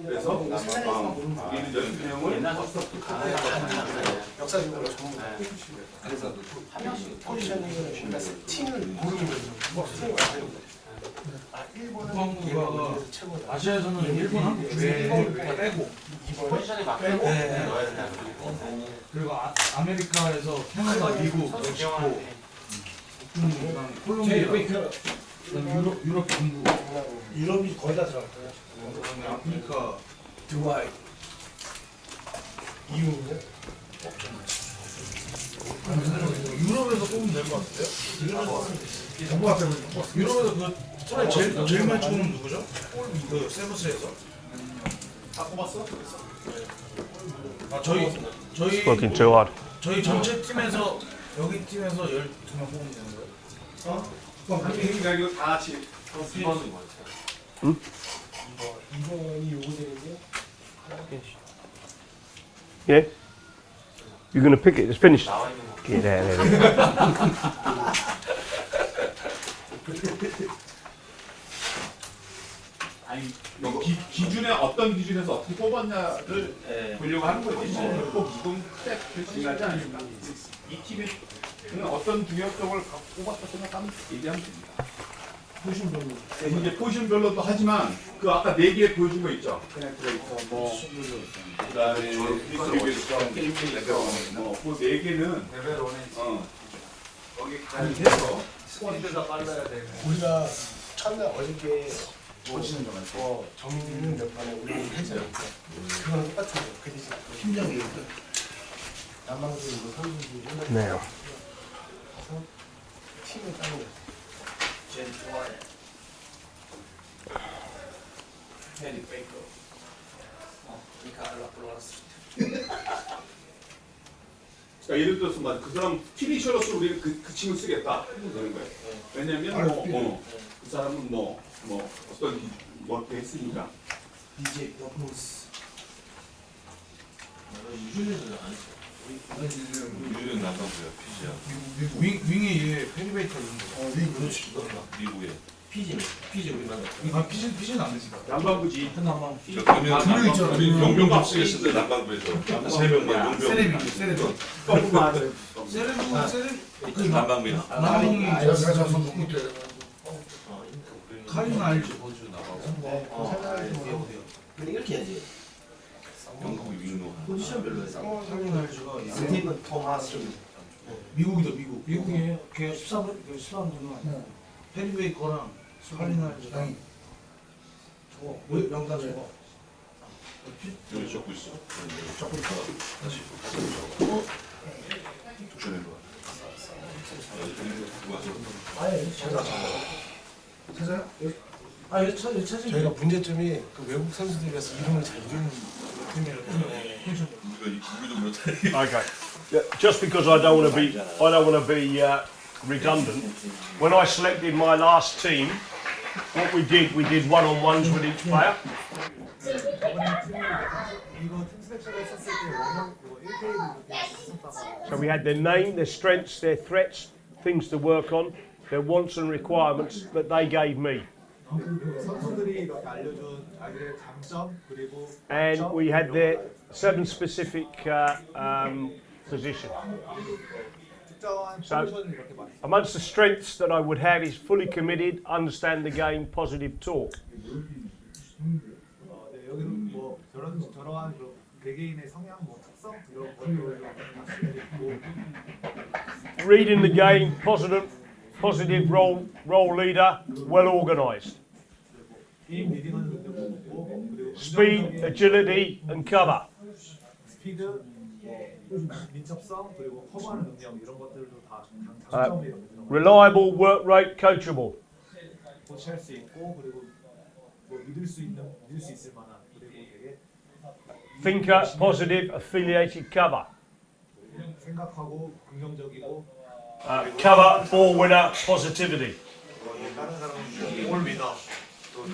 B: 그래서 얘는 연습 내용을
G: 역사적으로 전부 다. 그래서 한 명씩 포지션이 팀을 고르는 거죠.
F: 국방부가 아시아에서는 일본, 한국, 중국 빼고
H: 포지션에 맞게
F: 빼고
H: 넣어야 된다.
F: 그리고 아메리카에서 캐나다, 미국, 멕시코, 그다음 콜롬비아, 그다음 유럽 동부,
G: 유럽이 거의 다 들어갈 거예요.
F: 그다음에 아프리카,
G: 두바이. 이유는요?
F: 유럽에서 뽑으면 될 것 같은데요? 유럽에서 그 차라리 제일 많이 뽑는 누구죠? 그 세브스에서.
G: 다 뽑았어?
F: 아 저희
C: Working too hard.
F: 저희 전체 팀에서 여기 팀에서 12명 뽑으면 되는 거예요?
B: 그러니까 이거 다 같이
H: 2번은 뭐였어요?
G: 2번이 요거들인데요.
C: Yeah? You're going to pick it. It's finished.
H: 나와 있는 거.
C: Get out of here.
H: 아니
B: 기준에 어떤 기준에서 어떻게 뽑았냐를 보려고 하는 거지. 꼭 이건 딱 중요하지 않습니까? 이 팀이 그냥 어떤 중요성을 갖고 뽑았다 생각하면 얘기하면 됩니다.
G: 포지션별로.
B: 이제 포지션별로도 하지만 그 아까 4개 보여준 거 있죠? 뭐 그다음에 그 4개는 거기 가입해서 스쿼드가 빨라야 되고
G: 우리가 첫날 어저께 정리는 몇 판에 우리 했잖아요. 그거는 똑같은 거예요. 그 대신 팀장이 남방도 이거 선수들이
C: Now.
G: 팀을 따는 거예요. 젠 좋아해. 헤리 베이커. 미카엘라 플라스.
B: 그러니까 예를 들어서 막 그 사람 피니셔로서 우리가 그 친구 쓰겠다 되는 거예요. 왜냐면 그 사람은 뭐 어떤 뭐 했으니까.
G: DJ 버프스.
E: 유일은 남방부야, 피지야.
F: 윙이 얘 페리베이터 있는 거.
G: 위 그렇지.
E: 미국에.
H: 피지 우리 만나.
F: 아 피지는 안 되지.
B: 남방부지.
F: 한남방.
E: 그러면 우리 용병 쓰겠습니다. 남방부에서 3명만 용병.
F: 세레비.
G: 세레브.
F: 그
E: 남방부야.
F: 남방이 카린 알지.
H: 근데 이렇게 해야지.
E: 영국이 윙로.
H: 포지션별로 해서.
F: 카린 알지가
H: 스티븐 토마스.
F: 미국이다 미국. 미국이에요. 걔 13분 페리베이커랑 카린 알지랑 저거 왜 명단 저거.
E: 여기 적고 있어.
F: 자꾸
E: 다시. 독전해봐.
G: 찾아요?
F: 아 여기 찾으면
G: 저희가 문제점이 그 외국 선수들이라서 이름을 잘 이루는 팀이라서
E: 우리도 그렇다.
C: Okay. Just because I don't want to be redundant. When I selected my last team, what we did one-on-ones with each player. So we had their name, their strengths, their threats, things to work on, their wants and requirements that they gave me.
I: 선수들이 이렇게 알려준 자기의 장점 그리고
C: And we had their 7 specific positions.
I: 특정한
C: So-
I: 포지션을 이렇게 많이
C: Amongst the strengths that I would have is fully committed, understand the game, positive talk.
I: 네, 여기는 뭐 저러한 그런 개개인의 성향, 뭐 특성 이런 것들을 다 있고
C: Reading the game, positive role leader, well organised.
I: 게임 리딩하는 것도 있고 그리고
C: Speed, agility and cover.
I: 스피드, 민첩성 그리고 커버하는 능력 이런 것들도 다 장점이 이렇게 들어가요.
C: Reliable, work rate, coachable.
I: 고치할 수 있고 그리고 뭐 믿을 수 있을 만한 그리고 되게
C: Thinker, positive, affiliated cover.
I: 생각하고 긍정적이고
C: Cover, ball winner, positivity.
D: 다른 사람은 올 위너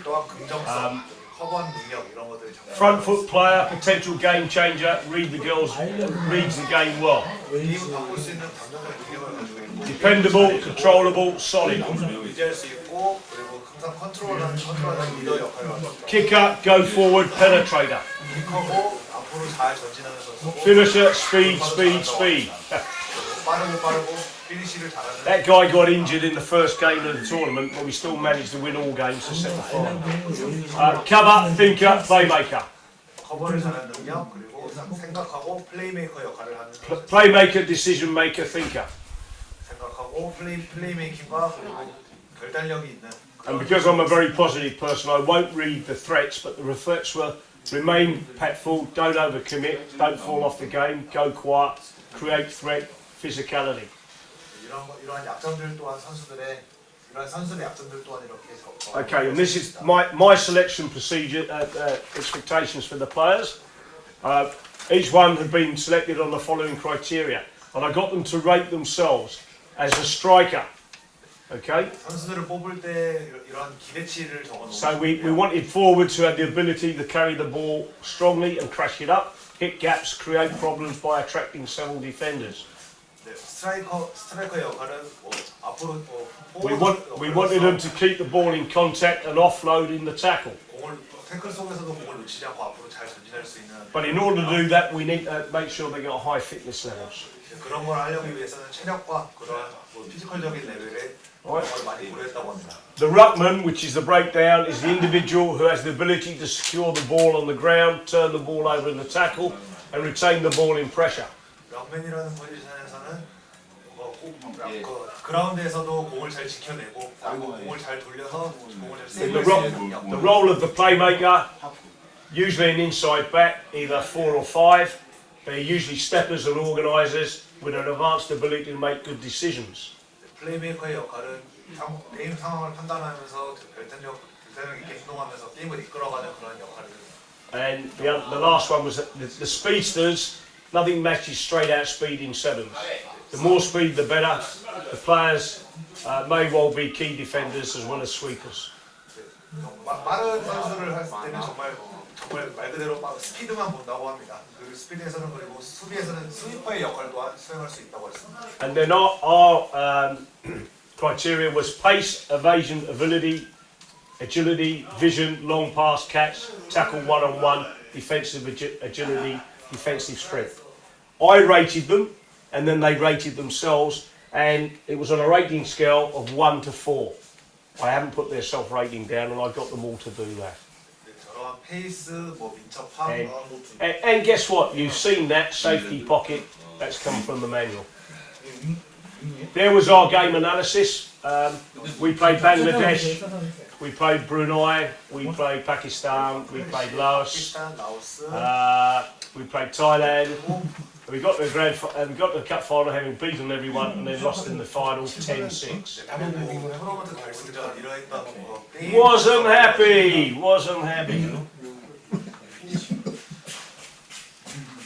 D: 또한 긍정성, 커버하는 능력 이런 것들이 장
C: Front foot player, potential game changer, reads the game well.
D: 게임을 바꿀 수 있는 감정적 능력을 가지고 있고
C: Dependable, controllable, solid.
D: 유지할 수 있고 그리고 항상
I: 컨트롤하는 리더 역할을 하고
C: Kick up, go forward, penetrator.
I: 킥하고 앞으로 잘 전진하는 선수.
C: Finisher, speed, speed, speed.
I: 빠르고 피니시를 잘하는.
C: That guy got injured in the first game of the tournament, but we still managed to win all games except the final. Cover, thinker, playmaker.
I: 커버를 잘하는 능력 그리고 생각하고 플레이메이커 역할을 하는 선수.
C: Playmaker, decision maker, thinker.
I: 생각하고 플레이메이킹과 그리고 결단력이 있는.
C: And because I'm a very positive person, I won't read the threats, but the threats were remain petful, don't overcommit, don't fall off the game, go quiet, create threat, physicality.
I: 이러한 약점들 또한 선수들의 약점들 또한 이렇게.
C: Okay, and this is my selection procedure, expectations for the players. Each one had been selected on the following criteria, and I got them to rate themselves as a striker. Okay.
I: 선수들을 뽑을 때 이런 기대치를 적어놓은.
C: So we wanted forwards who had the ability to carry the ball strongly and crash it up, hit gaps, create problems by attracting several defenders.
I: 네, 스트라이커 역할은 앞으로
C: We wanted them to keep the ball in contact and offload in the tackle.
I: 공을 태클 속에서도 공을 놓치지 않고 앞으로 잘 전진할 수 있는.
C: But in order to do that, we need to make sure they got high fitness levels.
I: 그런 걸 하려기 위해서는 체력과 그러한 피지컬적인 레벨에 많이 고려했다고 합니다.
C: The ruckman, which is the breakdown, is the individual who has the ability to secure the ball on the ground, turn the ball over in the tackle, and retain the ball in pressure.
I: 럭맨이라는 포지션에서는 그라운드에서도 공을 잘 지켜내고 그리고 공을 잘 돌려서 공을 잘 세이브할 수 있는 능력.
C: The role of the playmaker, usually an inside back, either 4 or 5. They're usually steppers and organisers with an advanced ability to make good decisions.
I: 플레이메이커의 역할은 게임 상황을 판단하면서 결단력 있게 행동하면서 게임을 이끌어가는 그런 역할을.
C: And the last one was the speedsters. Nothing matches straight out speed in sevens. The more speed, the better. The players may well be key defenders as well as sweepers.
I: 빠른 선수를 할 때는 정말 말 그대로 스피드만 본다고 합니다. 그 스피드에서는 그리고 수비에서는 스위퍼의 역할도 수행할 수 있다고 했습니다.
C: And then our criteria was pace, evasion, ability, agility, vision, long pass, catch, tackle one-on-one, defensive agility, defensive strength. I rated them, and then they rated themselves, and it was on a rating scale of 1 to 4. I haven't put their self-rating down, and I got them all to do that.
I: 저러한 페이스, 민첩함,
C: And guess what? You've seen that safety pocket. That's come from the manual. There was our game analysis. We played Bangladesh, we played Brunei, we played Pakistan, we played Laos, we played Thailand. We got to the cup final having beaten everyone and then lost in the final 10-6. Wasn't happy.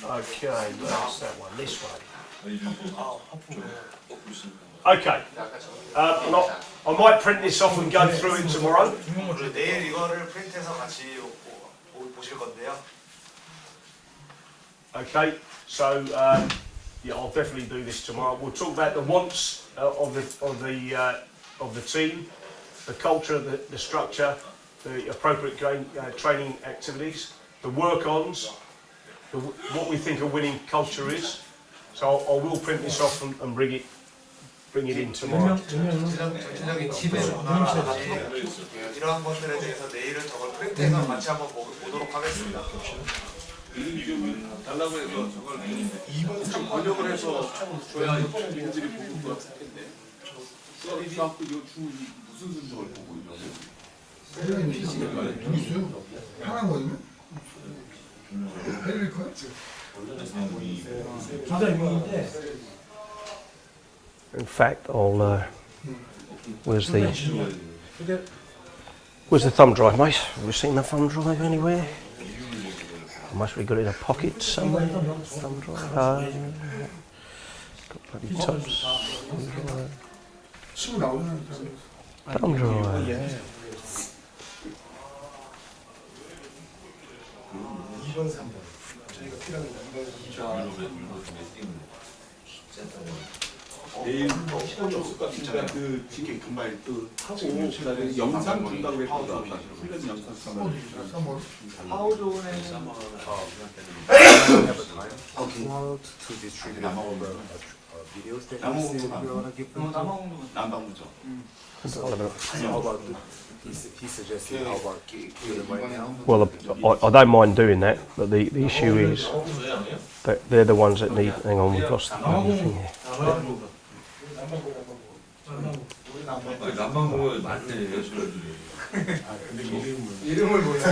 C: Okay, where's that one? This one. Okay. I might print this off and go through it tomorrow.
I: 내일 이거를 프린트해서 같이 보실 건데요.
C: Okay, so yeah, I'll definitely do this tomorrow. We'll talk about the wants of the team, the culture, the structure, the appropriate training activities, the work-ons, what we think a winning culture is. So I will print this off and bring it in tomorrow.
I: 전체적인 지배 문화라든지 이러한 것들에 대해서 내일은 저걸 프린트해서 같이 한번 보도록 하겠습니다.
E: 달라고 해서 저걸 좀 번역을 해서 줘야 국민들이 보고 그럴 텐데. 써갖고 이거 무슨 순서를 보고
F: 누구세요? 하나인 거예요? 해릴 거야?
C: In fact, I'll. Where's the thumb drive, mate? Have you seen the thumb drive anywhere? Must we got it in a pocket somewhere? Thumb drive. Got bloody tubs.
F: 치고 나오잖아.
C: Thumb drive.
G: 2번, 3번. 저희가 필요한 2번, 3번.
B: 내일부터 시간이 없을 것 같으니까 그 지금 금발 또 하고 그다음에 영상 준다고 했거든. 훈련 영상 준다고.
D: 하우존에는 tomorrow to distribute all the videos that you said you wanna give them to?
B: 남방구죠.
D: How about he suggested how about give them right now?
C: Well, I don't mind doing that, but the issue is that they're the ones that need. Hang on, we've lost the bloody thing here.
E: 남방구가 맞네.
I: 이름을 모르겠어.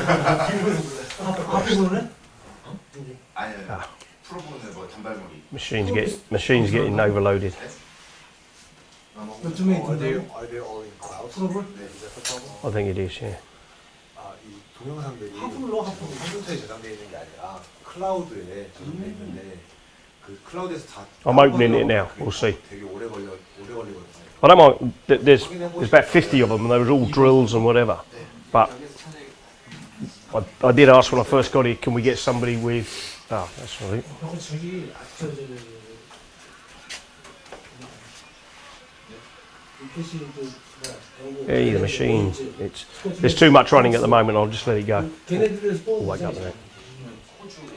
F: 앞에서는?
B: 아니요. 프로본은 뭐 단발머리.
C: Machines getting overloaded.
F: 몇 명이
D: Are they
F: 있던데요?
D: all in clouds?
F: 프로볼?
D: 네, is that the problem?
C: I think it is. Yeah.
D: 이 동영상들이
F: 하품으로 하품.
D: 컴퓨터에 저장되어 있는 게 아니라 클라우드에 저장되어 있는데 그 클라우드에서 다
C: I'm opening it now. We'll see.
D: 되게 오래 걸리거든요.
C: I don't mind. There's about 50 of them, and they was all drills and whatever. But I did ask when I first got here, can we get somebody with? Oh, that's all right.
F: 저기
C: Yeah, the machines. There's too much running at the moment. I'll just let it go.
F: 걔네들에서
C: I'll wake up there.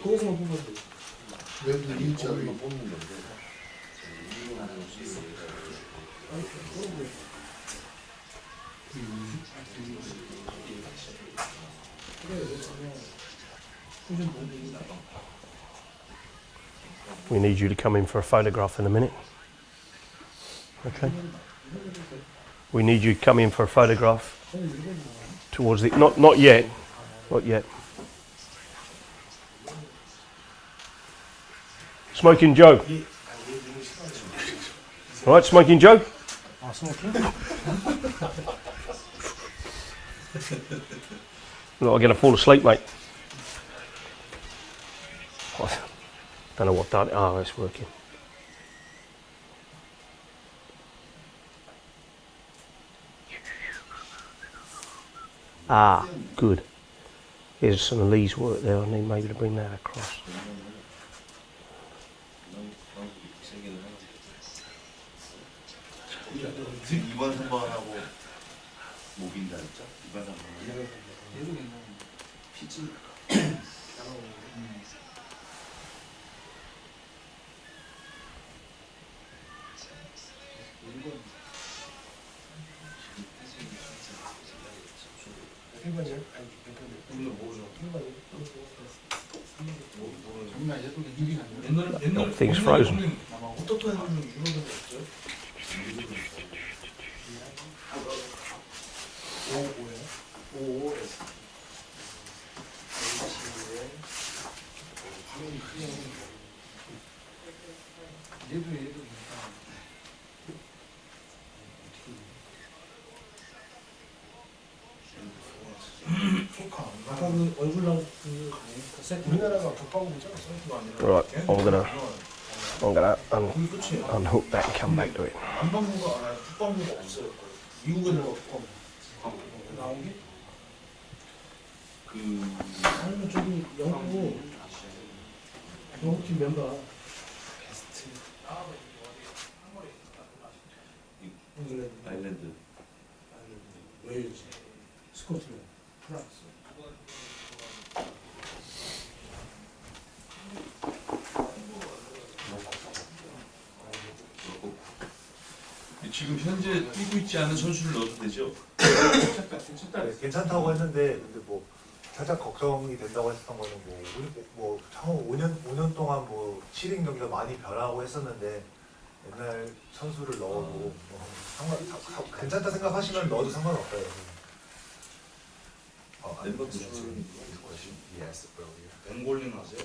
F: 거기서만 뽑아도 돼.
G: 외부 일자리
C: We need you to come in for a photograph in a minute. Okay. We need you to come in for a photograph towards the not yet. Not yet. Smoking Joe. All right, Smoking Joe. Look, I'm going to fall asleep, mate. Don't know what that. Oh, it's working. Ah, good. Here's some of Lee's work there. I need maybe to bring that across.
B: 지금 2번, 3번하고 목인다 했죠? 2번, 3번. 피지.
C: Thing's frozen.
F: 어떻게 하면 이런 거 있죠? 아까 그 얼굴 나온 그 세트 우리나라가 북방구잖아.
C: Right, I'm gonna unhook that and come back to it.
F: 남방구가 북방구가 없어요. 미국에는 북방구 나온 게 아니면 저기 영국팀 멤버
B: 아일랜드.
F: 웨일즈, 스코틀랜드, 프랑스.
E: 지금 현재 뛰고 있지 않은 선수를 넣어도 되죠?
I: 네, 괜찮다고 했는데 근데 뭐 살짝 걱정이 된다고 했던 거는 뭐 향후 5년 동안 뭐 시링 경기가 많이 변하고 했었는데 옛날 선수를 넣어도 뭐 괜찮다 생각하시면 넣어도 상관없어요.
B: 멤버 구성은
D: Yes, earlier.
F: 앵골링 하세요?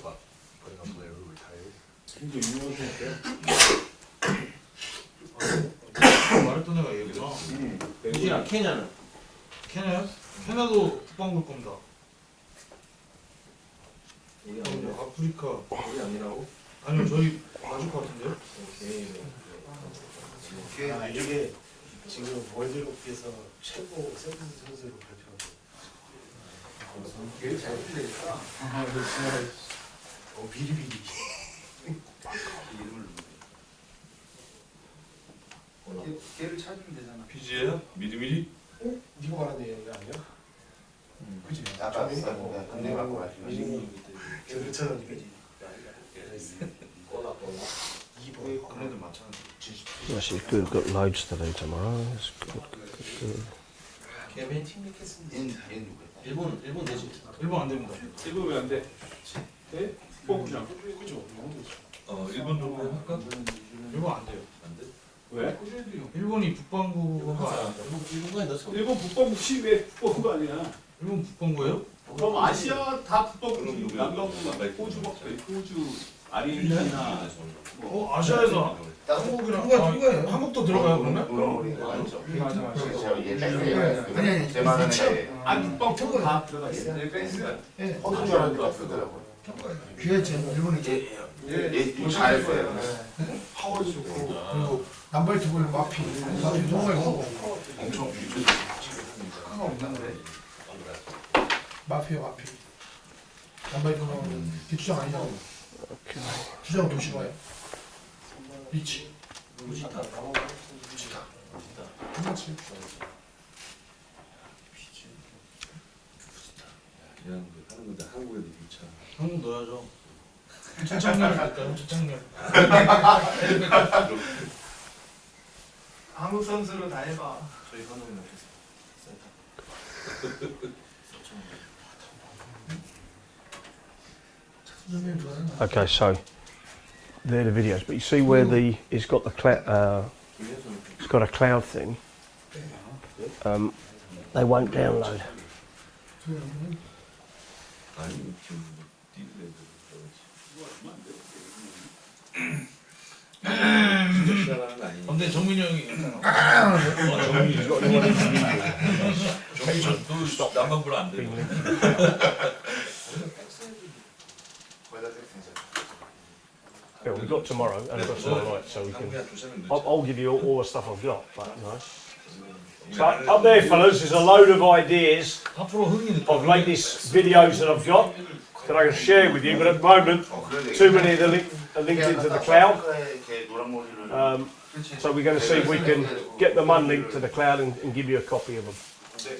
D: Putting a player who retired.
F: 근데 유명하신데 말했던 애가 얘구나.
H: 케냐는?
F: 케냐요? 케냐도 북방구일 겁니다. 아프리카
H: 우리 아니라고?
F: 아니요 저희 맞을 것 같은데요?
G: 이게 지금 월드컵에서 최고 세븐 선수로 발표하고
I: 되게 잘 풀리니까.
G: 비리비리.
F: 걔를 찾으면 되잖아.
B: 피지예요? 미리미리?
G: 네가 말하는 얘기 아니야? 그치?
H: 아까 근데 갖고 가시면
G: 저처럼 그지?
H: 그래도 맞잖아.
C: Actually, good. Got loads to do tomorrow. That's good.
H: 걔맨 팀 리퀘스트. 얘 누구야? 일본 되지.
F: 일본 안 됩니다.
B: 일본 왜 안 돼? 돼? 뽑으냐?
F: 그죠?
B: 일본 정도 할까?
F: 일본 안 돼요.
B: 안 돼? 왜?
F: 일본이 북반구가
H: 일본에 넣었어.
B: 일본 북방국시 왜 북방구 아니야?
F: 일본 북반구예요?
B: 그럼 아시아 다 북방국이지. 남반구가 호주 먹고 호주, 아르헨티나.
F: 아시아에서 한국이랑 한국도 들어가요 그러면?
B: 아니 북방구 다 들어가 있어.
H: 허준 줄 알았는데 없더라고요.
G: 귀하지 일본이
H: 얘 잘했어요.
G: 파워도 좋고 그리고 남발투볼 마피 정말 하고
H: 엄청
G: 하가 없는데 마피야 마피 남발투볼은 주장 아니잖아. 주장 도시가요. 리치 무지타 그렇지.
B: 그냥 하는 건데 한국에도 좋잖아.
F: 한국 넣어야죠. 초청렬 갈까요? 초청렬.
A: 한국 선수로 다 해봐.
H: 저희 선우는
C: Okay, so they're the videos, but you see where it's got the it's got a cloud thing. They won't download.
B: 아니 지금 진짜 시작하는 거 아니니?
F: 근데 정민이 형이
B: 정민이 남방불 안 돼.
C: Yeah, we've got tomorrow and we've got tomorrow night, so we can.
B: 한국에 두시면
C: I'll give you all the stuff I've got, but you know. So up there, fellas, is a load of ideas
F: 앞으로 흥이 느껴.
C: of latest videos that I've got that I can share with you. But at the moment, too many are linked into the cloud. So we're going to see if we can get them unlinked to the cloud and give you a copy of them.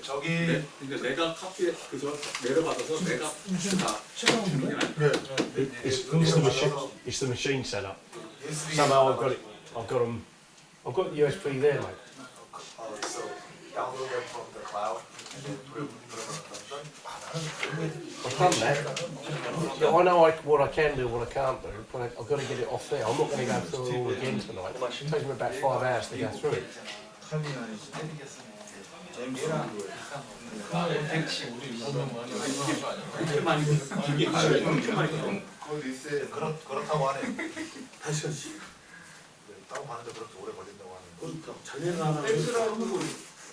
B: 저기 그러니까 내가 카피에 그저 내려받아서 내가 다
C: It's the machine setup. Somehow I've got them. I've got USB there, mate.
I: So download them from the cloud and then put them
C: I've done that. Yeah, I know what I can do, what I can't do, but I've got to get it off there. I'm not going to go through it all again tonight. It takes me about 5 hours to go through it.
I: 그렇다고 하네. 다시 다운 받는데 그렇게 오래 걸린다고 하네.
A: 엑스라고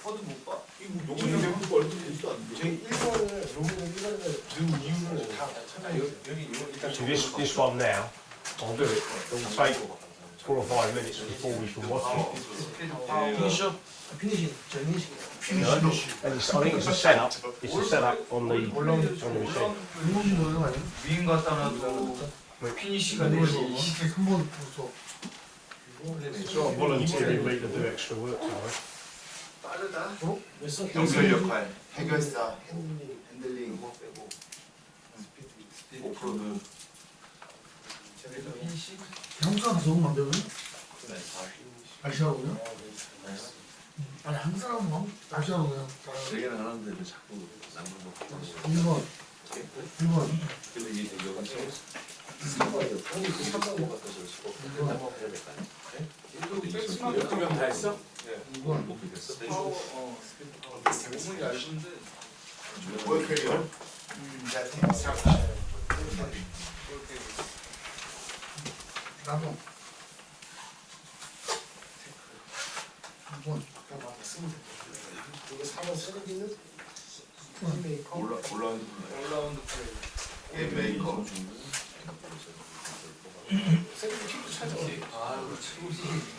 A: 허드 못 봐? 이거 녹음이 되고 얼마 되지도 않는데.
G: 제 일본을 로그인 일본을 그 이유를 다 여기
C: See this one now, I'll do it. It will take 4 or 5 minutes before we can watch it.
F: 피니셔.
G: 피니시 정리식
C: And I think it's a setup. It's a setup on the machine.
G: 피니시 넣는 거 아니야?
A: 위인 갖다 놔도 피니시가
G: 이걸
A: 되지.
G: 3번 부서
C: So I'm volunteering me to do extra work tonight.
A: 빠르다.
H: 연결 역할, 해결사, 핸들링, 오프로드.
G: 한국 사람 너무 만들거든? 아시아로요? 아니 한국 사람은 아시아로 그냥
B: 얘기는 하는데 왜 자꾸 남는 거.
G: 1번
B: 근데 이게 여기
A: 다 했어?
G: 2번
A: 몸이 얇은데.
H: 월 캐리어.
G: 나도 2번 아까 막 쓰면 돼. 이거 4번 쓰는 게 있는 메이커
H: 올라운드 플레이. 게임 메이커.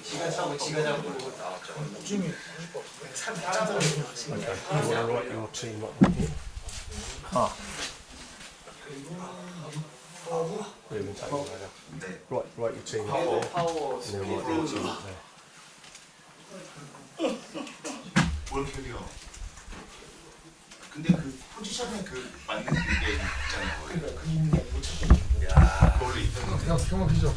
A: 지가 사고 지가 잡고
G: 중에
A: 참 따라서
C: Okay, you want to write your team up on here? We're going to take it later. Write your team up there.
A: 파워
C: And then write your team up there.
F: 뭘 캐리어?
G: 근데 그 포지션에 그 맞는 그게 있잖아요.
H: 그러니까 그 있는 못 찾고.
G: 야,
F: 원래 있던
H: 그냥 평화기죠.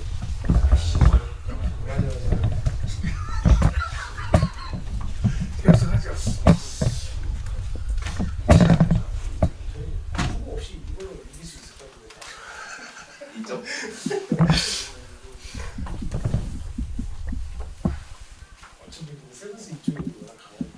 H: 계속 하죠. 후보 없이 이걸로 이길 수 있을 것 같은데.
G: 인정.
H: 어차피 그 세븐스 이쪽이 워낙 강하니까.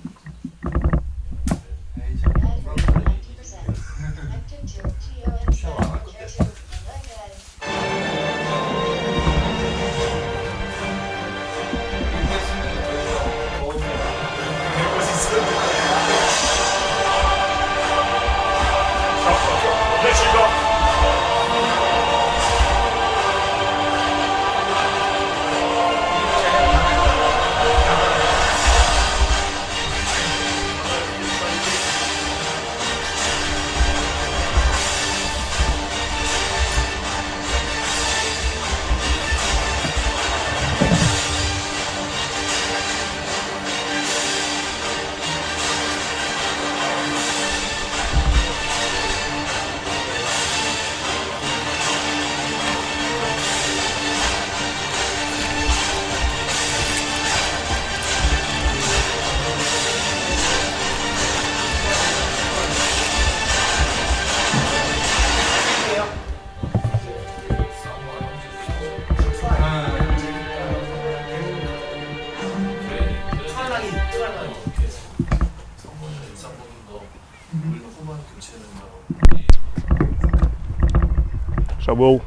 C: So we'll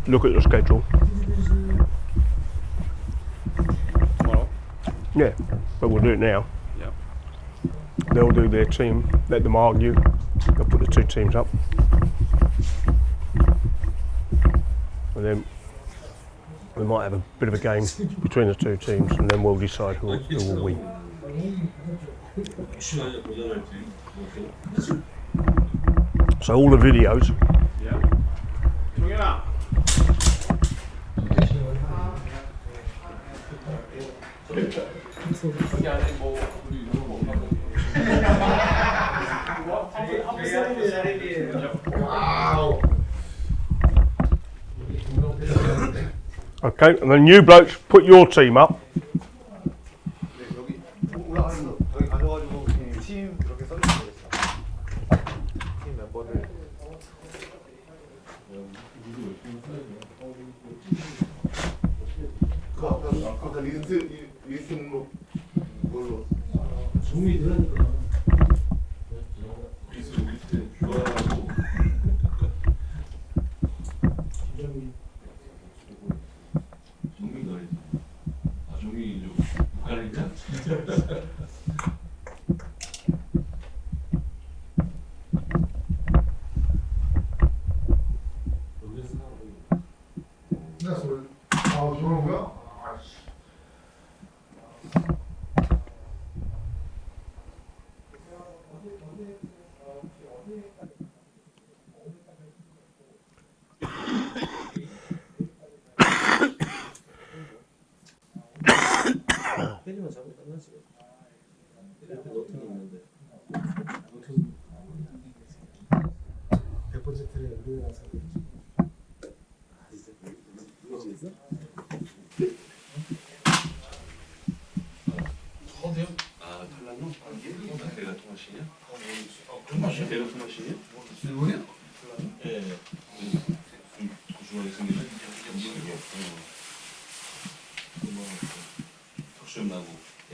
C: look at the schedule.
E: Tomorrow?
C: Yeah, but we'll do it now.
E: Yeah.
C: They'll do their team, let them argue. They'll put the two teams up. And then we might have a bit of a game between the two teams, and then we'll decide who will win. So all the videos.
E: Yeah. 종현아. 여기 안에 뭐 우리 이런 거 없나?
C: Okay, and then you blokes put your team up.
D: 네, 여기 올라가는 거 여기 가져가지고 팀 이렇게 써주시면 되겠어요. 팀 멤버들.
G: 아까 리스트 목록 그걸로
H: 종이 늘으니까.
G: 리스트 좋아하고 종이가 종이 좀 북한인가?
F: 그런 거야?
H: 페리만 잡으면 끝나지. 옆에 노튼이 있는데. 100번째 트레이 우리나라 사람이지. 이거지? 어디요?
G: 아 탈락노? 대가 통화시냐?
H: 그런 맛이야?
G: 대가 통화시냐?
H: 일본이야?
G: 예. 고중하게 생긴 연기가 턱수염 나고. 예.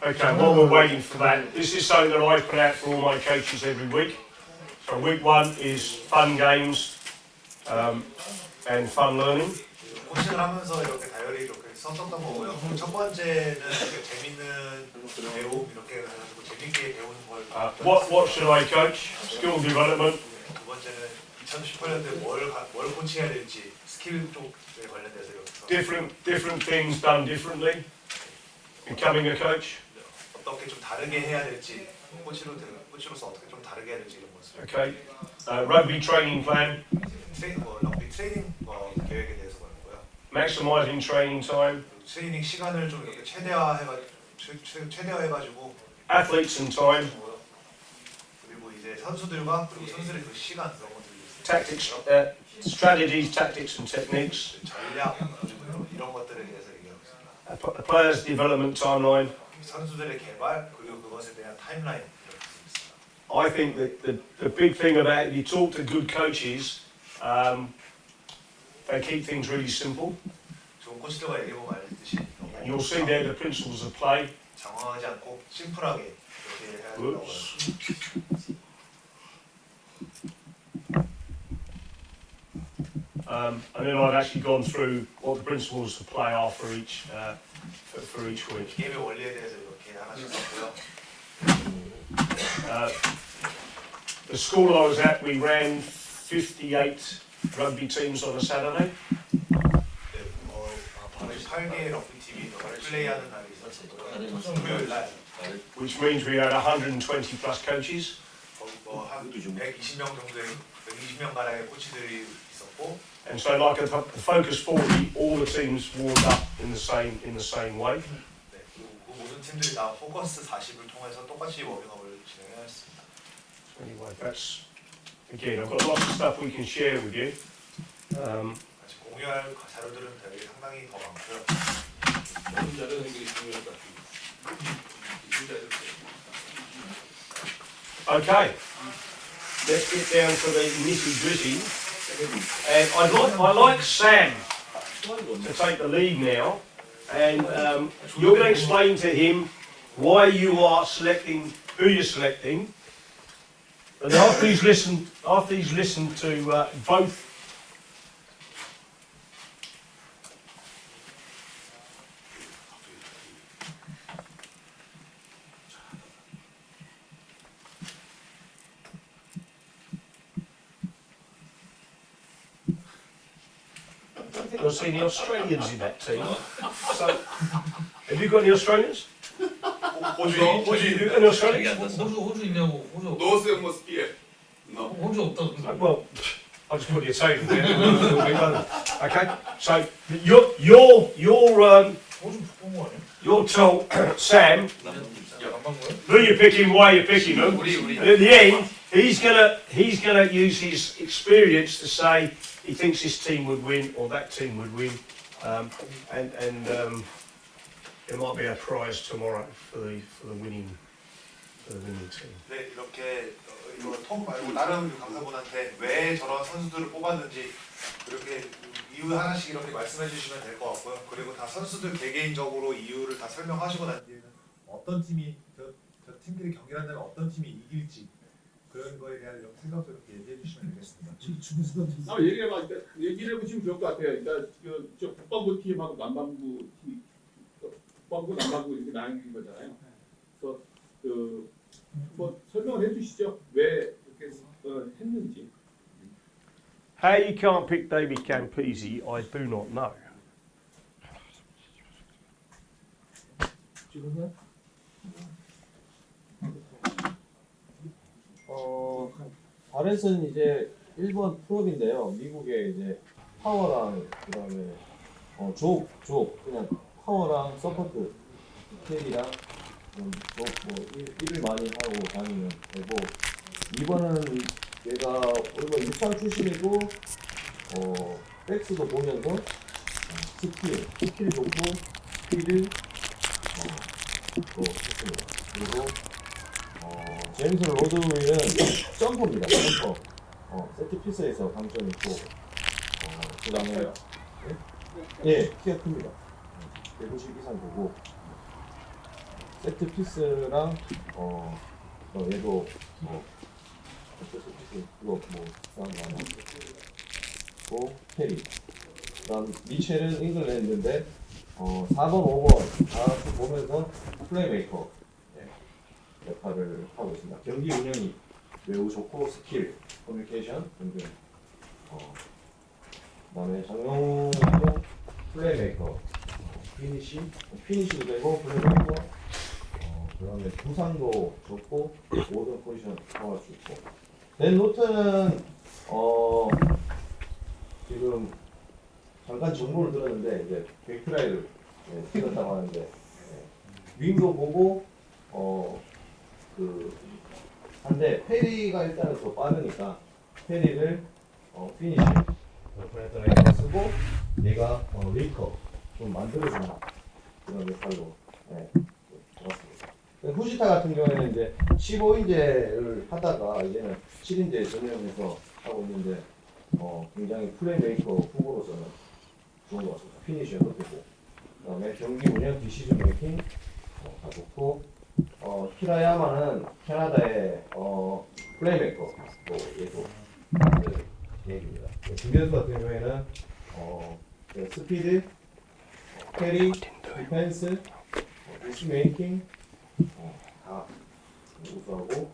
C: Okay, while we're waiting for that, this is something that I put out for all my coaches every week. So week one is fun games and fun learning.
I: 코칭을 하면서 이렇게 다이어리 이렇게 썼었던 거고요. 첫 번째는 이렇게 재밌는 배움 이렇게 해가지고 재밌게 배우는 걸.
C: What should I coach? Skill development.
I: 두 번째는 2018년도에 뭘 코치해야 될지 스킬 쪽에 관련돼서 여기서
C: Different things done differently. Becoming a coach.
I: 어떻게 좀 다르게 해야 될지 코치로서 어떻게 좀 다르게 해야 될지 이런 것을.
C: Okay. rugby training plan,
I: 럭비 트레이닝 계획에 대해서 그런 거고요.
C: maximising training time,
I: 트레이닝 시간을 좀 이렇게 최대화해가지고
C: athletes and time,
I: 그리고 이제 선수들과 그리고 선수들의 그 시간 그런 것들이
C: tactics, strategies, tactics and techniques,
I: 전략 그리고 이런 것들에 대해서 얘기하고 있습니다.
C: a players' development timeline.
I: 선수들의 개발 그리고 그것에 대한 타임라인 이렇게 있습니다.
C: I think that the big thing about it, you talk to good coaches, they keep things really simple.
I: 좋은 코치들과 얘기해보면 알듯이
C: You'll see there the principles of play.
I: 장황하지 않고 심플하게 이렇게 해야 된다고
C: Whoops. And then I've actually gone through what the principles of play are for each week.
I: 게임의 원리에 대해서 이렇게 하나씩 썼고요.
C: The school I was at, we ran 58 rugby teams on a Saturday.
I: 8개의 럭비 팀이 플레이하는 날이 있었고요. 토요일 날
C: Which means we had 120 plus coaches.
I: 한 120명 정도의 120명 가량의 코치들이 있었고.
C: And so, like the Focus 40, all the teams warmed up in the same way.
I: 네, 그리고 그 모든 팀들이 다 포커스 40을 통해서 똑같이 워밍업을 진행했습니다.
C: Anyway, that's again, I've got lots of stuff we can share with you.
I: 같이 공유할 자료들은 되게 상당히 더 많고요.
H: 좋은 자료 생기기 중요할 것 같아요.
C: Okay, let's get down to the nitty-gritty. And I like Sam to take the lead now, and you're going to explain to him why you are selecting who you're selecting. But after he's listened to both. You'll see the Australians in that team. So, have you got any Australians?
B: 호주
C: Have you got any Australians?
H: 호주 있냐고 호주
B: No atmosphere. No.
H: 호주 없다고
C: Well, I'll just put your table there. Okay, so you're
H: 호주 뽑은 거 아니야?
C: you're told Sam
H: 안 거야?
C: who you're picking, why you're picking them. And at the end, he's gonna use his experience to say he thinks this team would win or that team would win, and there might be a prize tomorrow for the winning team.
I: 네, 이렇게 이거 톡 말고 다른 강사분한테 왜 저런 선수들을 뽑았는지 이렇게 이유 하나씩 이렇게 말씀해 주시면 될 것 같고요. 그리고 다 선수들 개개인적으로 이유를 다 설명하시고 난 뒤에는 어떤 팀이 저 팀들이 경기를 한다면 어떤 팀이 이길지 그런 거에 대한 생각도 이렇게 얘기해 주시면 되겠습니다.
B: 얘기를 해보시면 좋을 것 같아요. 그러니까 저 북반구 팀하고 남반구 팀, 북반구 남반구 이렇게 나뉘는 거잖아요. 그래서 뭐 설명을 해주시죠. 왜 이렇게 했는지.
C: How you can't pick David Campese, I do not know.
J: 바렛은 이제 1번 프롭인데요. 미국의 이제 파워랑 그다음에 족 그냥 파워랑 서포트 디테일이랑 뭐 일을 많이 하고 다니면 되고 2번은 얘가 얼마 유창 출신이고 백스도 보면서 스킬 좋고 스피드 또 좋습니다. 그리고 제임스 로드웨이는 점퍼입니다. 점퍼. 세트 피스에서 강점이 있고 그 다음에 예, 키가 큽니다. 150 이상 되고 세트 피스랑 얘도 세트 피스 그거 비싼 거 하나 있고 캐리 그다음 미첼은 잉글랜드인데 4번, 5번 다 보면서 플레이메이커 역할을 하고 있습니다. 경기 운영이 매우 좋고 스킬, 커뮤니케이션 등등 그다음에 장영도 플레이메이커, 피니시도 되고 플레이메이커 그다음에 부상도 좋고 모든 포지션 커버할 수 있고 렌노트는 지금 잠깐 정보를 들었는데 이제 백트라이를 찍었다고 하는데 윙도 보고 한데 페리가 일단은 더 빠르니까 페리를 피니시 브레이크를 쓰고 얘가 리커 좀 만들어주는 그런 역할로 좋았습니다. 후지타 같은 경우에는 이제 15인제를 하다가 이제는 7인제 전용해서 하고 있는데 굉장히 플레이메이커 후보로서는 좋은 것 같습니다. 피니셔도 되고 그다음에 경기 운영 디시전 메이킹 다 좋고 키라야마는 캐나다의 플레이메이커 얘도 얘기입니다. 김현수 같은 경우에는 스피드, 캐리, 디펜스, 디시 메이킹 다 우수하고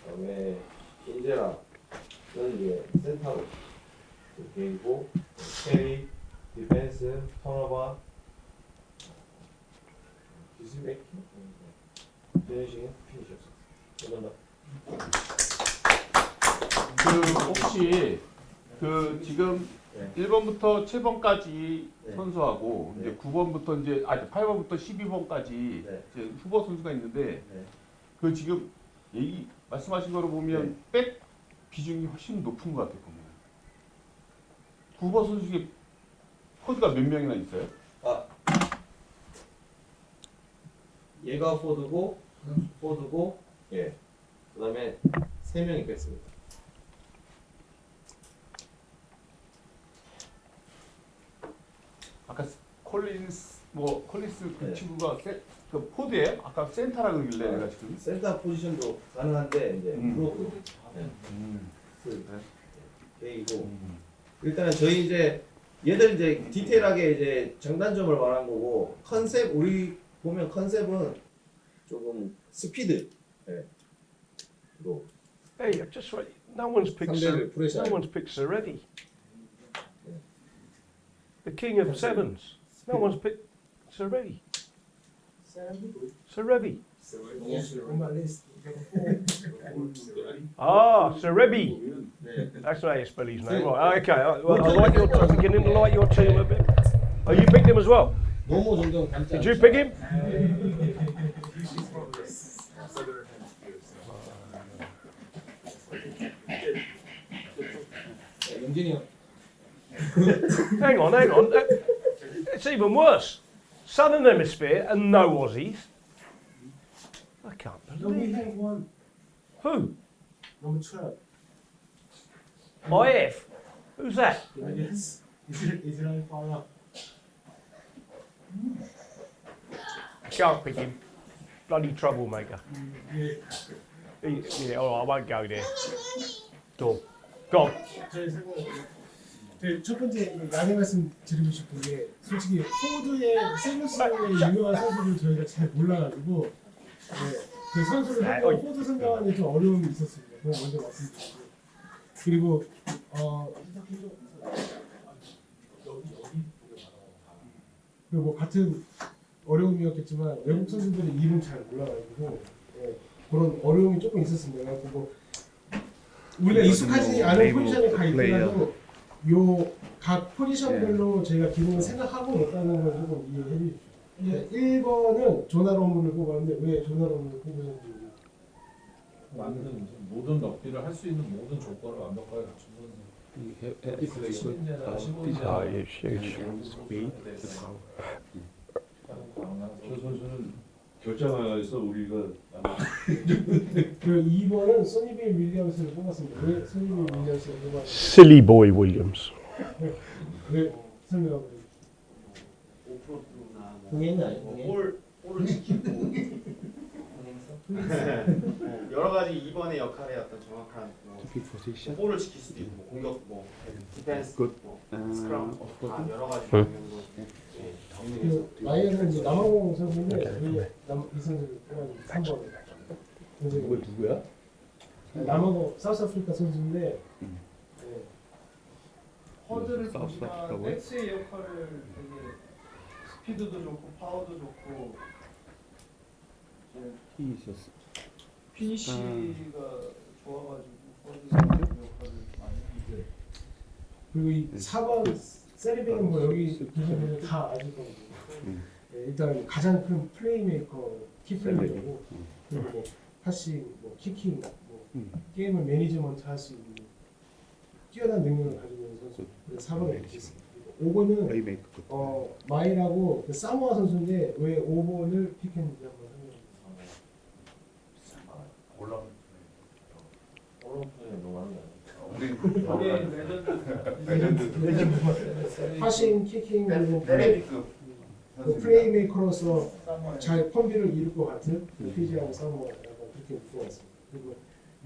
J: 그다음에 인제라는 이제 센터로 게이고 캐리, 디펜스, 턴오버, 디시 메이킹, 피니싱은 피니셔.
B: 혹시 지금 1번부터 7번까지 선수하고 이제 9번부터 이제 8번부터 12번까지 이제 후보 선수가 있는데 지금 얘기 말씀하신 거로 보면 백 비중이 훨씬 높은 것 같아요. 보면 후보 선수 중에 포드가 몇 명이나 있어요?
J: 얘가 포드고 그다음에 3명이 뺐습니다.
B: 아까 콜린스 그 친구가 그 포드예요? 아까 센터라 그러길래 내가 지금
J: 센터 포지션도 가능한데 이제 프로도 게이고 일단은 저희 이제 얘들 이제 디테일하게 이제 장단점을 말한 거고 컨셉 우리 보면 컨셉은 조금 스피드 로
C: Hey, I've just read. No one's picked. No one's picked Serevi. The king of sevens. No one's picked Serevi. Serevi. Ah, Serebi. That's not how you spell his name. Right. Okay. I like your. I'm beginning to like your team a bit. Oh, you picked him as well. Did you pick him? Hang on. It's even worse. Southern Hemisphere and no Aussies. I can't
G: No, we
C: believe it.
G: have one.
C: Who?
G: Number 12.
C: IF? Who's that?
G: Yes. Israel Farah.
C: Can't pick him. Bloody troublemaker.
G: Yeah.
C: Yeah, all right, I won't go there. Go on.
G: 저희 첫 번째 양해 말씀 드리고 싶은 게 솔직히 포드의 세븐스의 유명한 선수를 저희가 잘 몰라가지고 그 선수를 한번 포드 선정하는 데 좀 어려움이 있었습니다. 그건 먼저 말씀드리고 그리고 그리고 뭐 같은 어려움이었겠지만 외국 선수들의 이름 잘 몰라가지고 그런 어려움이 조금 있었습니다. 그래서 뭐 우리가 익숙하지 않은 포지션에 가 있더라도 요 각 포지션별로 저희가 기능을 생각하고 넣었다는 걸 조금 이해해 주십시오. 1번은 조나로무를 뽑았는데 왜 조나로무를 뽑으셨는지
K: 맞는 모든 럭비를 할 수 있는 모든 조건을 완벽하게 갖춘 선수. 10인제나 15인제.
E: 저 선수는 결정하여서 우리가
G: 그 2번은 소니빌 윌리엄스를 뽑았습니다. 왜 소니빌 윌리엄스를 뽑았는지
C: Silly boy Williams.
G: 왜 설명해
J: 흥행은 아니고
A: 볼을 지키고 여러 가지 2번의 역할의 어떤 정확한 볼을 지킬 수도 있고 뭐 공격 뭐 디펜스 뭐 스크럼 다 여러 가지 방면으로 정리해서
G: 라이언은 이제 남아공 선수인데 왜 이 선수를 뽑았는지 3번
J: 누구야?
G: 남아공 사우스아프리카 선수인데 허드를 보니까 넥스의 역할을 되게 스피드도 좋고 파워도 좋고 피니시가 좋아가지고 그리고 이 4번 세리베는 뭐 여기 보시면 다 아실 거거든요. 네, 일단 가장 큰 플레이메이커, 키플레이어고 그리고 뭐 파싱, 뭐 키킹, 뭐 게임을 매니지먼트 할 수 있는 뛰어난 능력을 가지고 있는 선수. 그래서 4번을 이렇게 했습니다. 5번은 마이라고 그 사모아 선수인데 왜 5번을 픽했는지 한번 설명해 주세요. 파싱, 키킹, 그리고 그 플레이메이커로서 잘 콤비를 이룰 것 같은 피지하고 사모아 약간 그렇게 묶어왔습니다. 그리고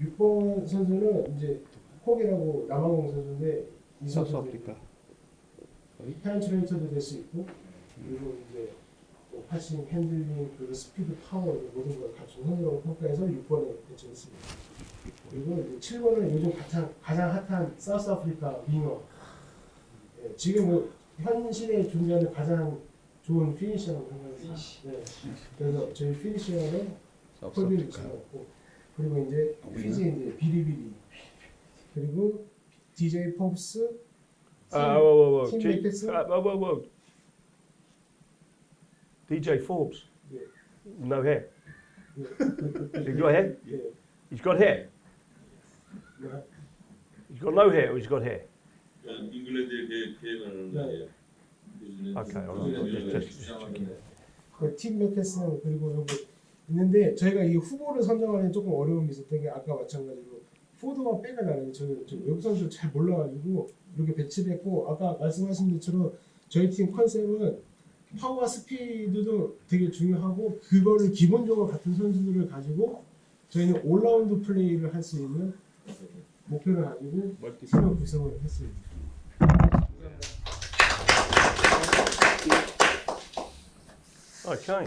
G: 6번 선수는 이제 콕이라고 남아공 선수인데 이 선수는 페네트레이터도 될 수 있고 그리고 이제 뭐 파싱, 핸들링, 그리고 스피드, 파워 모든 걸 갖춘 선수라고 평가해서 6번에 배치했습니다. 그리고 이제 7번은 요즘 가장 핫한 사우스 아프리카 윙어. 예, 지금 뭐 현실에 존재하는 가장 좋은 피니셔라고 생각합니다. 네. 그래서 저희 피니셔는 콜비를 집어넣고 그리고 이제 피지 이제 비리비리 그리고 DJ 폼스
C: whoa.
G: 팀 매트스
C: Whoa. DJ Forbes.
G: 예.
C: No hair.
G: 예.
C: He's got hair?
G: 예.
C: He's got hair.
G: 네.
C: He's got no hair or he's got hair?
K: 잉글랜드에 계획하는 거예요.
C: Okay, all right. Just
G: 그 팀 매트스 그리고 여기 있는데 저희가 이 후보를 선정하는 조금 어려움이 있었던 게 아까 마찬가지로 포드만 빼가나요. 저 외국 선수 잘 몰라가지고 이렇게 배치를 했고 아까 말씀하신 것처럼 저희 팀 컨셉은 파워와 스피드도 되게 중요하고 그거를 기본적으로 같은 선수들을 가지고 저희는 올라운드 플레이를 할 수 있는 목표를 가지고 팀을 구성을 했습니다.
C: Okay.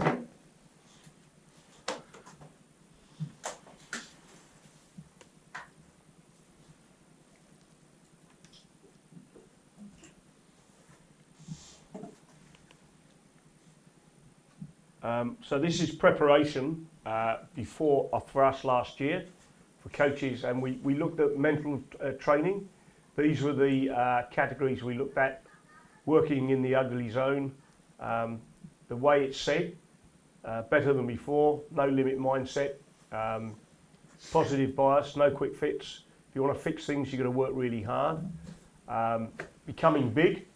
C: So this is preparation for us last year for coaches, and we looked at mental training. These were the categories we looked at: working in the ugly zone, the way it's said, better than before, no limit mindset, positive bias, no quick fix. If you want to fix things, you've got to work really hard. Becoming big,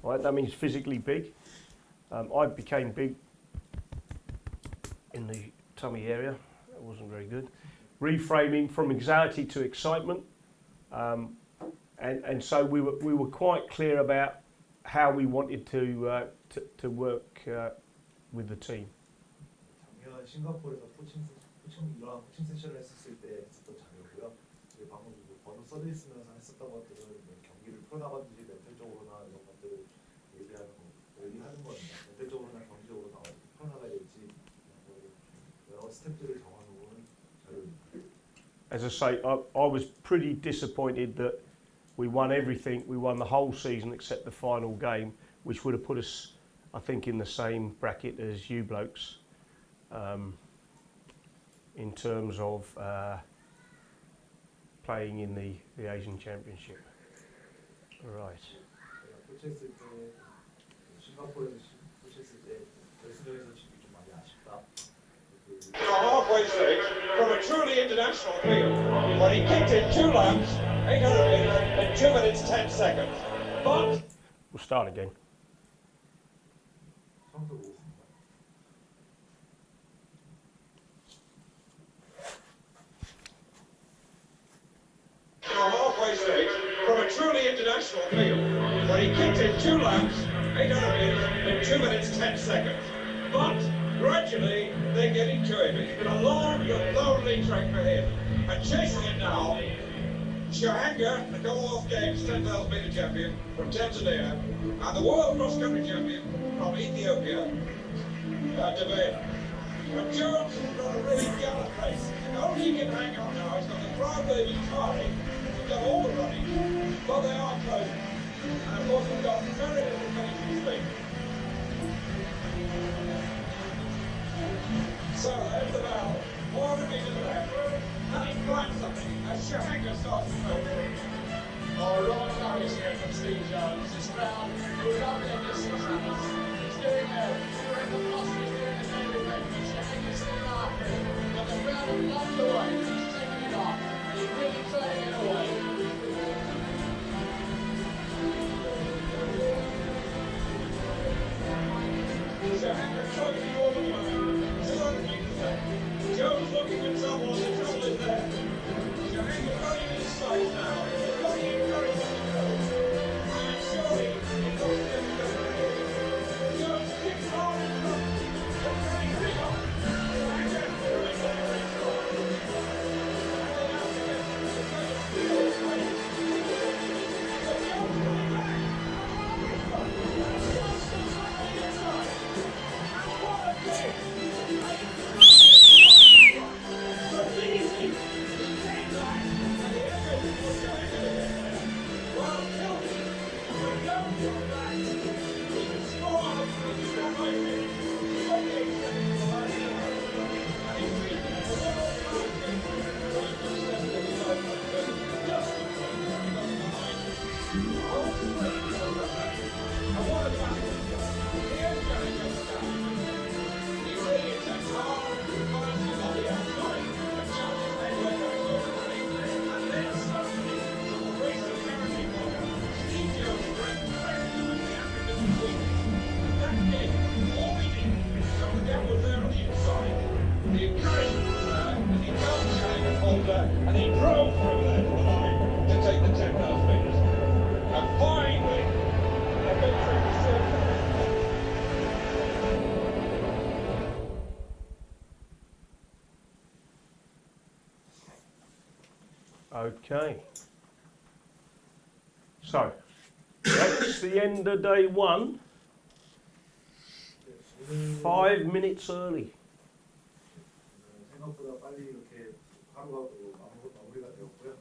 C: right? That means physically big. I became big in the tummy area. That wasn't very good. Reframing from anxiety to excitement, and so we were quite clear about how we wanted to work with the team.
I: 작년 싱가포르에서 이러한 코칭 세션을 했었을 때 했었던 자료고요. 방금 번호 써져 있으면서 했었던 것들은 경기를 풀어나가든지 멘탈적으로나 이런 것들을 얘기하는 겁니다. 멘탈적으로나 경기적으로 풀어나가야 될지 여러 스텝들을 정하는 자료입니다.
C: As I say, I was pretty disappointed that we won everything. We won the whole season except the final game, which would have put us, I think, in the same bracket as you blokes in terms of playing in the Asian Championship. Right.
I: 코치했을 때 싱가포르에서 코치했을 때 결승전에서 지기 좀 많이 아쉽다.
L: Halfway stage from a truly international field when he kicked in 2 laps, 800 meters in 2 minutes 10 seconds. But
C: We'll start again.
L: halfway stage from a truly international field when he kicked in 2 laps, 800 meters in 2 minutes 10 seconds. But gradually they're getting to him. It's been a long and lonely trek for him. And chasing it now, Shahanga, the Commonwealth Games 10,000 meter champion from Tanzania, and the world cross-country champion from Ethiopia, Devane. And Jones has got a really gallant race. Only he can hang on now. He's got the crybaby Tari. He's got all the running, but they are closing. And of course we've got very little finishing speed. So there's the bell. 400 meters left. And he climbs something as Shahanga starts
C: Okay. So, that's the end of day 1. 5 minutes early.
I: 생각보다 빨리 이렇게 하루가 마무리가 되었고요.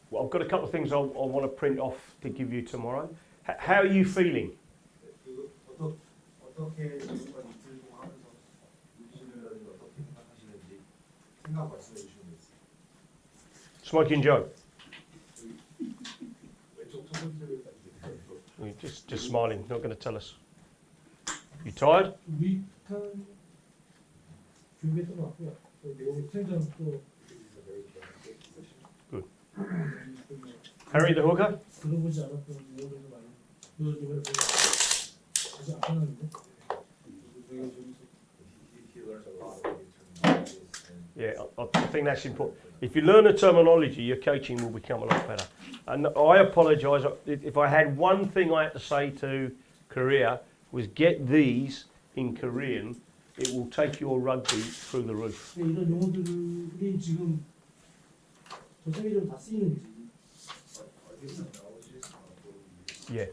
C: Well, I've got a couple of things I want to print off to give you tomorrow. How are you feeling?
I: 어떻게 지금까지 이틀 동안 하면서 유지시는라든지 어떻게 생각하시는지 생각 말씀해 주시면 되겠습니다.
C: Smoking Joe.
I: 왼쪽 첫 번째를
C: Just smiling, not going to tell us. You tired?
G: 위kan 준비했던 것 같고요. 내용이 트렌드는 또
C: Good. Harry the hooker?
G: 들어보지 않았던 내용들도 많이 보여주면 아주 아까운데.
C: Yeah, I think that's important. If you learn the terminology, your coaching will become a lot better. And I apologise if I had one thing I had to say to Korea was get these in Korean. It will take your rugby through the roof.
G: 이런 용어들이 지금 전 세계적으로 다 쓰이는지.
C: Yeah,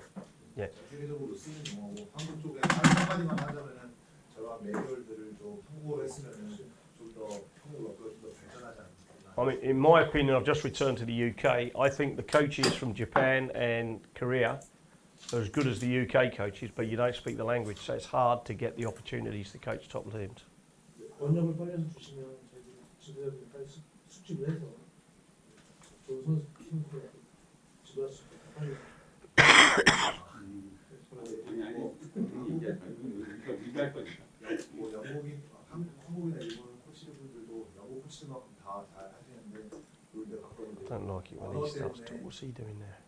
C: yeah.
I: 세계적으로 쓰이는 용어고 한국 쪽에 한마디만 하자면은 저런 매뉴얼들을 좀 한국어로 했으면은 좀 더 한국어가 좀 더 발전하지 않을까.
C: I mean, in my opinion, I've just returned to the UK. I think the coaches from Japan and Korea are as good as the UK coaches, but you don't speak the language, so it's hard to get the opportunities to coach top teams.
G: 원력을 빨리 주시면 저희 지도자들까지 숙지를 해서 좋은 선수들 지도할 수 있게 빨리.
I: 뭐 영국인, 한국이나 일본 코치들도 영국 코치들만큼 다 잘 하시는데 우리가 가끔
C: I don't like it when he starts to. What's he doing there?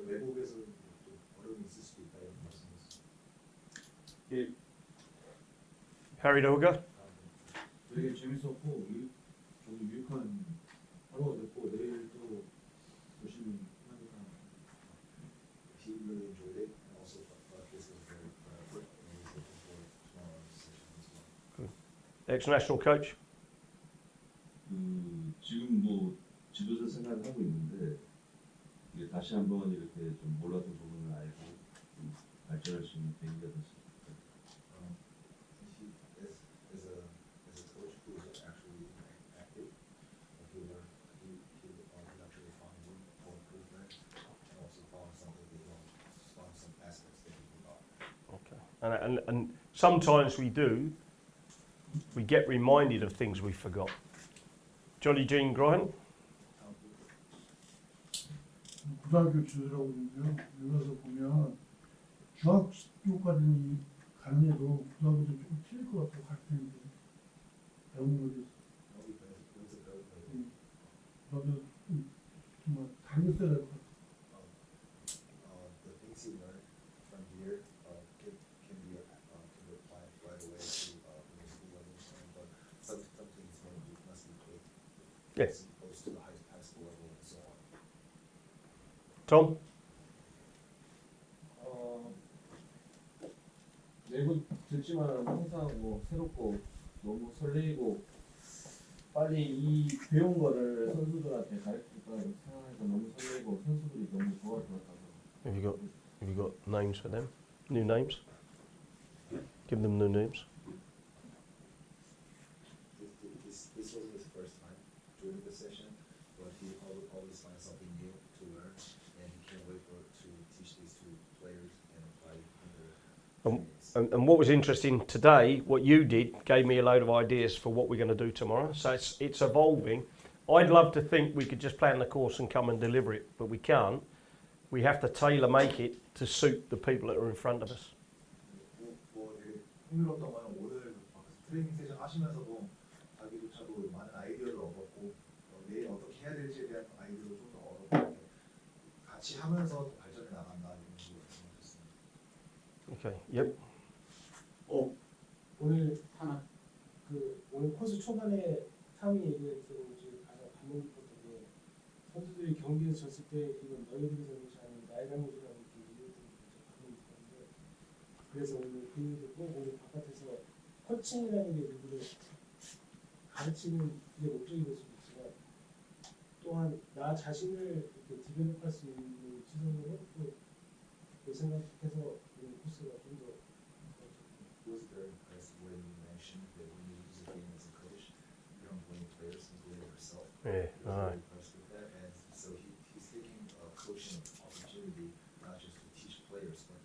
I: 외국에서 좀 어려움이 있을 수도 있다 이런 말씀이었습니다.
C: Harry the hooker?
F: 되게 재밌었고 저도 유익한 하루가 됐고 내일 또 열심히 하니까
I: He really enjoyed it and also thought this was very good and he was looking forward to tomorrow's session as well.
C: Ex-national coach?
M: 지금 뭐 지도자 생활을 하고 있는데 이게 다시 한번 이렇게 좀 몰랐던 부분을 알고 좀 발전할 수 있는 계기가 됐습니다.
I: As a coach who was actually active, he actually found room for improvement and also found some aspects that he forgot.
C: Okay. And sometimes we get reminded of things we forgot. Johnny Jean Graham?
N: 고등학교 지도자라고 있는데요. 여기 와서 보면 중학교까지는 가는 애도 고등학교 때 조금 틀릴 것 같고 가르치는데 배우는 거지. 나도 정말 다녔어야 될 것 같아.
I: The things he learned from here can be applied right away to the school level, but some things must be quick.
C: Yes.
I: As opposed to the high school level and so on.
C: Tom?
J: 외국 듣지만 항상 뭐 새롭고 너무 설레이고 빨리 이 배운 거를 선수들한테 가르칠까 생각해서 너무 설레이고 선수들이 너무 좋아할 것 같아서.
C: Have you got names for them? New names? Give them new names.
I: This wasn't his first time during the session, but he always finds something new to learn, and he can't wait to teach these two players and apply their
C: And what was interesting today, what you did, gave me a load of ideas for what we're going to do tomorrow. So it's evolving. I'd love to think we could just plan the course and come and deliver it, but we can't. We have to tailor make it to suit the people that are in front of us.
I: 뭐 되게 흥미로웠던 거는 오늘 트레이닝 세션 하시면서도 자기조차도 많은 아이디어를 얻었고 내일 어떻게 해야 될지에 대한 아이디어도 좀 더 얻었고 같이 하면서 더 발전해 나간다 이런 식으로 생각했습니다.
C: Okay. Yep.
G: 오늘 오늘 코스 초반에 상위 얘기했던 가장 감명 깊었던 게 선수들이 경기에서 졌을 때 이건 너희들이 잘못이 아닌 나의 잘못이라고 이렇게 얘기했던 게 감명 깊었는데 그래서 오늘 그 얘기를 꼭 오늘 바깥에서 코칭이라는 게 누구를 가르치는 게 목적이 될 수도 있지만 또한 나 자신을 이렇게 디벨롭할 수 있는 시선으로 또 생각해서 이 코스가 좀 더
D: It was very impressive when you mentioned that when you use the game as a coach, you don't blame players, you blame yourself.
C: Yeah,
D: He was very impressed with that, and so he's taking a coaching opportunity not just to teach players, but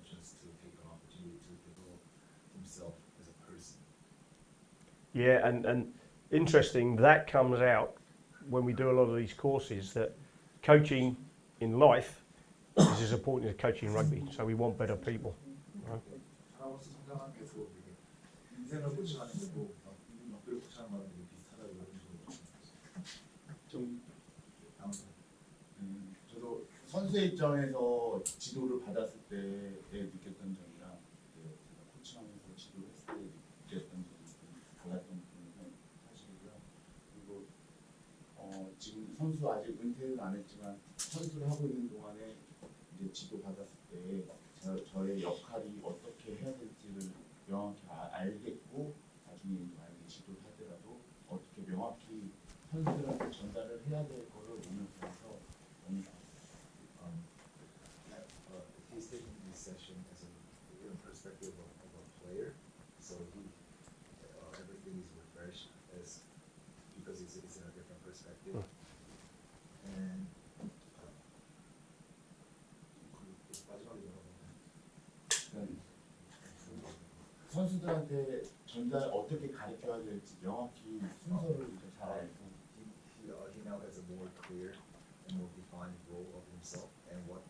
D: just to take an opportunity to develop himself as a person.
C: Yeah, and interesting, that comes out when we do a lot of these courses, that coaching in life is as important as coaching rugby. So we want better people. Right?
I: 사람으로서 성장하는 게 또 인생을 코칭하는 것도 벽을 코칭하는 거랑 되게 비슷하다고 이런 식으로
O: 좀 저도 선수의 입장에서 지도를 받았을 때에 느꼈던 점이랑 제가 코칭하면서 지도를 했을 때 느꼈던 점이 좀 달랐던 부분은 사실이고요. 그리고 지금 선수 아직 은퇴는 안 했지만 선수를 하고 있는 동안에 이제 지도 받았을 때 저의 역할이 어떻게 해야 될지를 명확히 알겠고 나중에 만약에 지도를 하더라도 어떻게 명확히 선수들한테 전달을 해야 될 거를 오늘 보면서 너무
D: He's taking this session as a perspective of a player, so everything is refreshed as because it's in a different perspective. And
O: 선수들한테 어떻게 가르쳐야 될지 명확히 순서를 잘 알고
D: he now has a more clear and more defined role of himself and what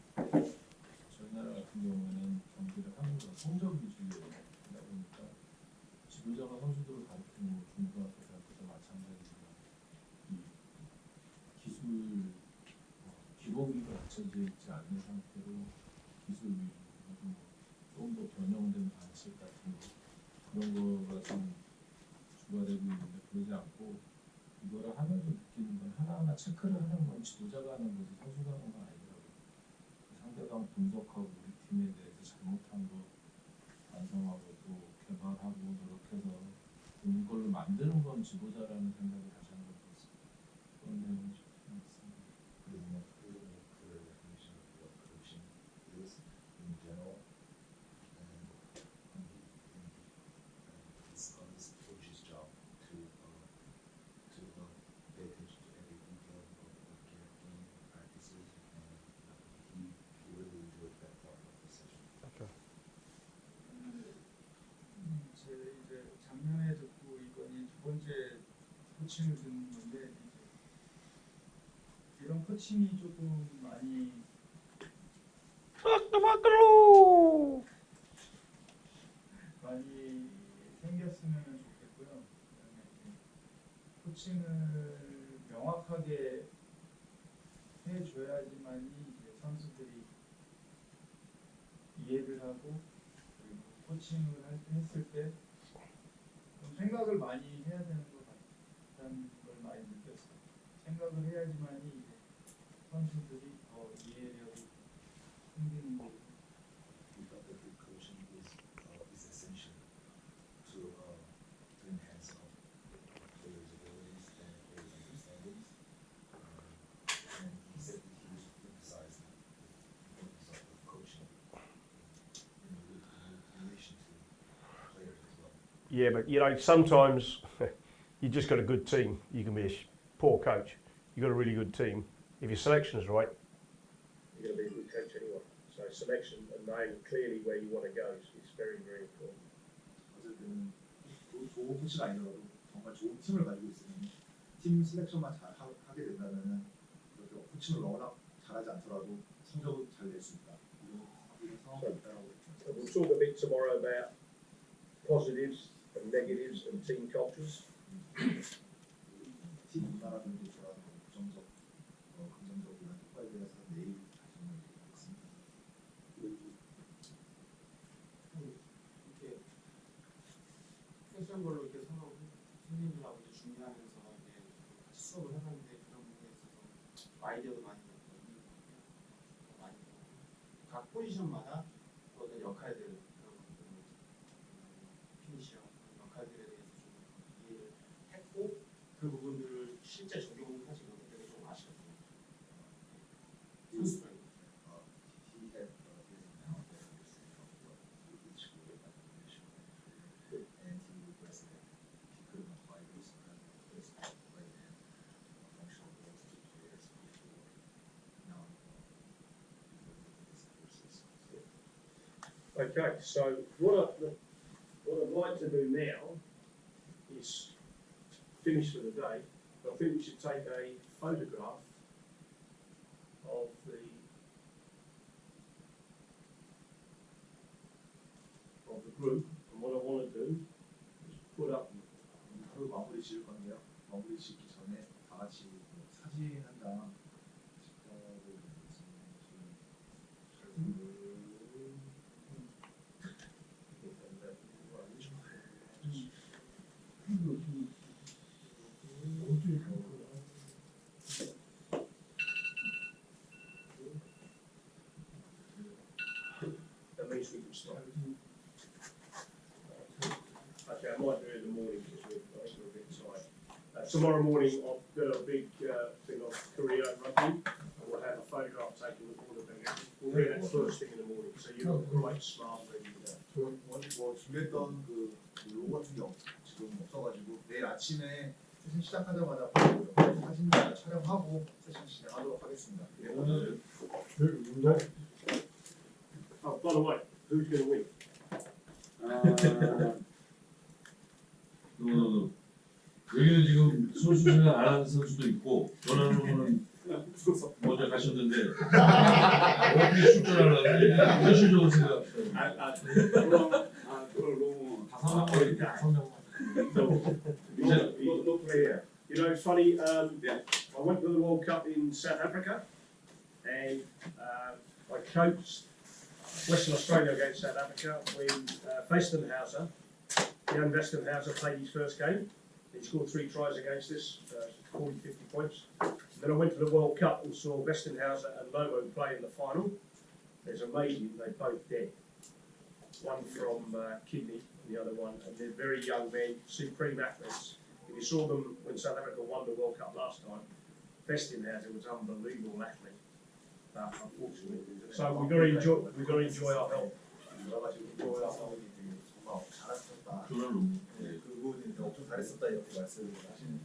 K: 저희 나라 같은 경우에는 경기를 하면서 성적 위주로 하다 보니까 지도자가 선수들을 가르치는 뭐 중고등학교 때도 마찬가지지만 이 기술 기본기가 갖춰지지 않는 상태로 기술 위주로 좀 더 변형된 방식 같은 거 그런 거가 좀 주가 되고 있는데 그러지 않고 이거를 하면서 느끼는 건 하나하나 체크를 하는 건 지도자가 하는 거지 선수가 하는 건 아니더라고요. 그 상대방 분석하고 우리 팀에 대해서 잘못한 거 반성하고 또 개발하고 노력해서 그걸로 만드는 건 지도자라는 생각을 다시 한번 했습니다. 그런 내용이 좀 있습니다.
D: in general, and it's coach's job to pay attention to every detail of game practices, and he really enjoyed that part of the session.
C: Okay.
P: 제 이제 작년에 듣고 이번이 두 번째 코칭을 듣는 건데 이런 코칭이 조금 많이 생겼으면 좋겠고요. 그다음에 코칭을 명확하게 해줘야지만이 이제 선수들이 이해를 하고 그리고 코칭을 했을 때 좀 생각을 많이 해야 되는 것 같다는 걸 많이 느꼈어요. 생각을 해야지만이 이제 선수들이 더 이해력이 생기는 거고.
D: We thought that good coaching is essential to enhance players' abilities and players' understandings. And he said that he was emphasizing the importance of coaching in relation to players as well.
C: Yeah, but you know, sometimes you just got a good team. You can be a poor coach. You got a really good team. If your selection's right,
Q: you're going to be a good coach anyway. So selection and knowing clearly where you want to go is very, very important.
I: 어쨌든 좋은 코치가 아니더라도 정말 좋은 팀을 가지고 있으면 팀 셀렉션만 잘 하게 된다면은 코칭을 워낙 잘하지 않더라도 성적은 잘 낼 수 있다. 이런 상황이 있다라고.
Q: So we'll talk a bit tomorrow about positives and negatives and team cultures.
I: 팀 문화라든지 그런 부정적, 긍정적이나 효과에 대해서 내일 다시 한번 얘기하겠습니다.
G: 이렇게 패션별로 이렇게 서로 선생님들하고 이제 준비하면서 이제 같이 수업을 해봤는데 그런 부분에 있어서 아이디어도 많이 얻는 것 같아요. 많이 각 포지션마다 어떤
Q: Okay, so what I'd like to do now is finish for the day. I think we should take a photograph of the group, and what I want to do is put up.
I: 하루 마무리 지을 건데요. 마무리 짓기 전에 다 같이 사진 한 장 찍자고
Q: That means we can stop. Okay, I might do it in the morning because I think we're a bit tired. Tomorrow morning I've got a big thing on Korea rugby. We'll have a photograph taken with all the big. We'll do that first thing in the morning. So you're great, smart, ready to go.
I: 뭐 준비했던 그 로고 같은 게 지금 없어가지고 내일 아침에 세션 시작하자마자 바로 사진 촬영하고 세션 진행하도록 하겠습니다. 네, 오늘
Q: Oh, by the way, who's going to win?
M: 여기는 지금 선수 생각 안 하는 선수도 있고 원하는 분은 먼저 가셨는데 어떻게 출전하려고 현실적으로 생각합니다.
Q: You know, it's funny. I went to the World Cup in South Africa, and I coached Western Australia against South Africa when Westenhauser, young Westenhauser, played his first game. He scored 3 tries against us, 40, 50 points. Then I went to the World Cup and saw Westenhauser and Lobo play in the final. It's amazing, they're both dead. One from kidney, and the other one, and they're very young men, supreme athletes. If you saw them when South Africa won the World Cup last time, Westenhauser was an unbelievable athlete. Unfortunately, so we've got to enjoy our health.
I: 정말 잘했었다. 그리고 엄청 잘했었다 이렇게 말씀을 하시는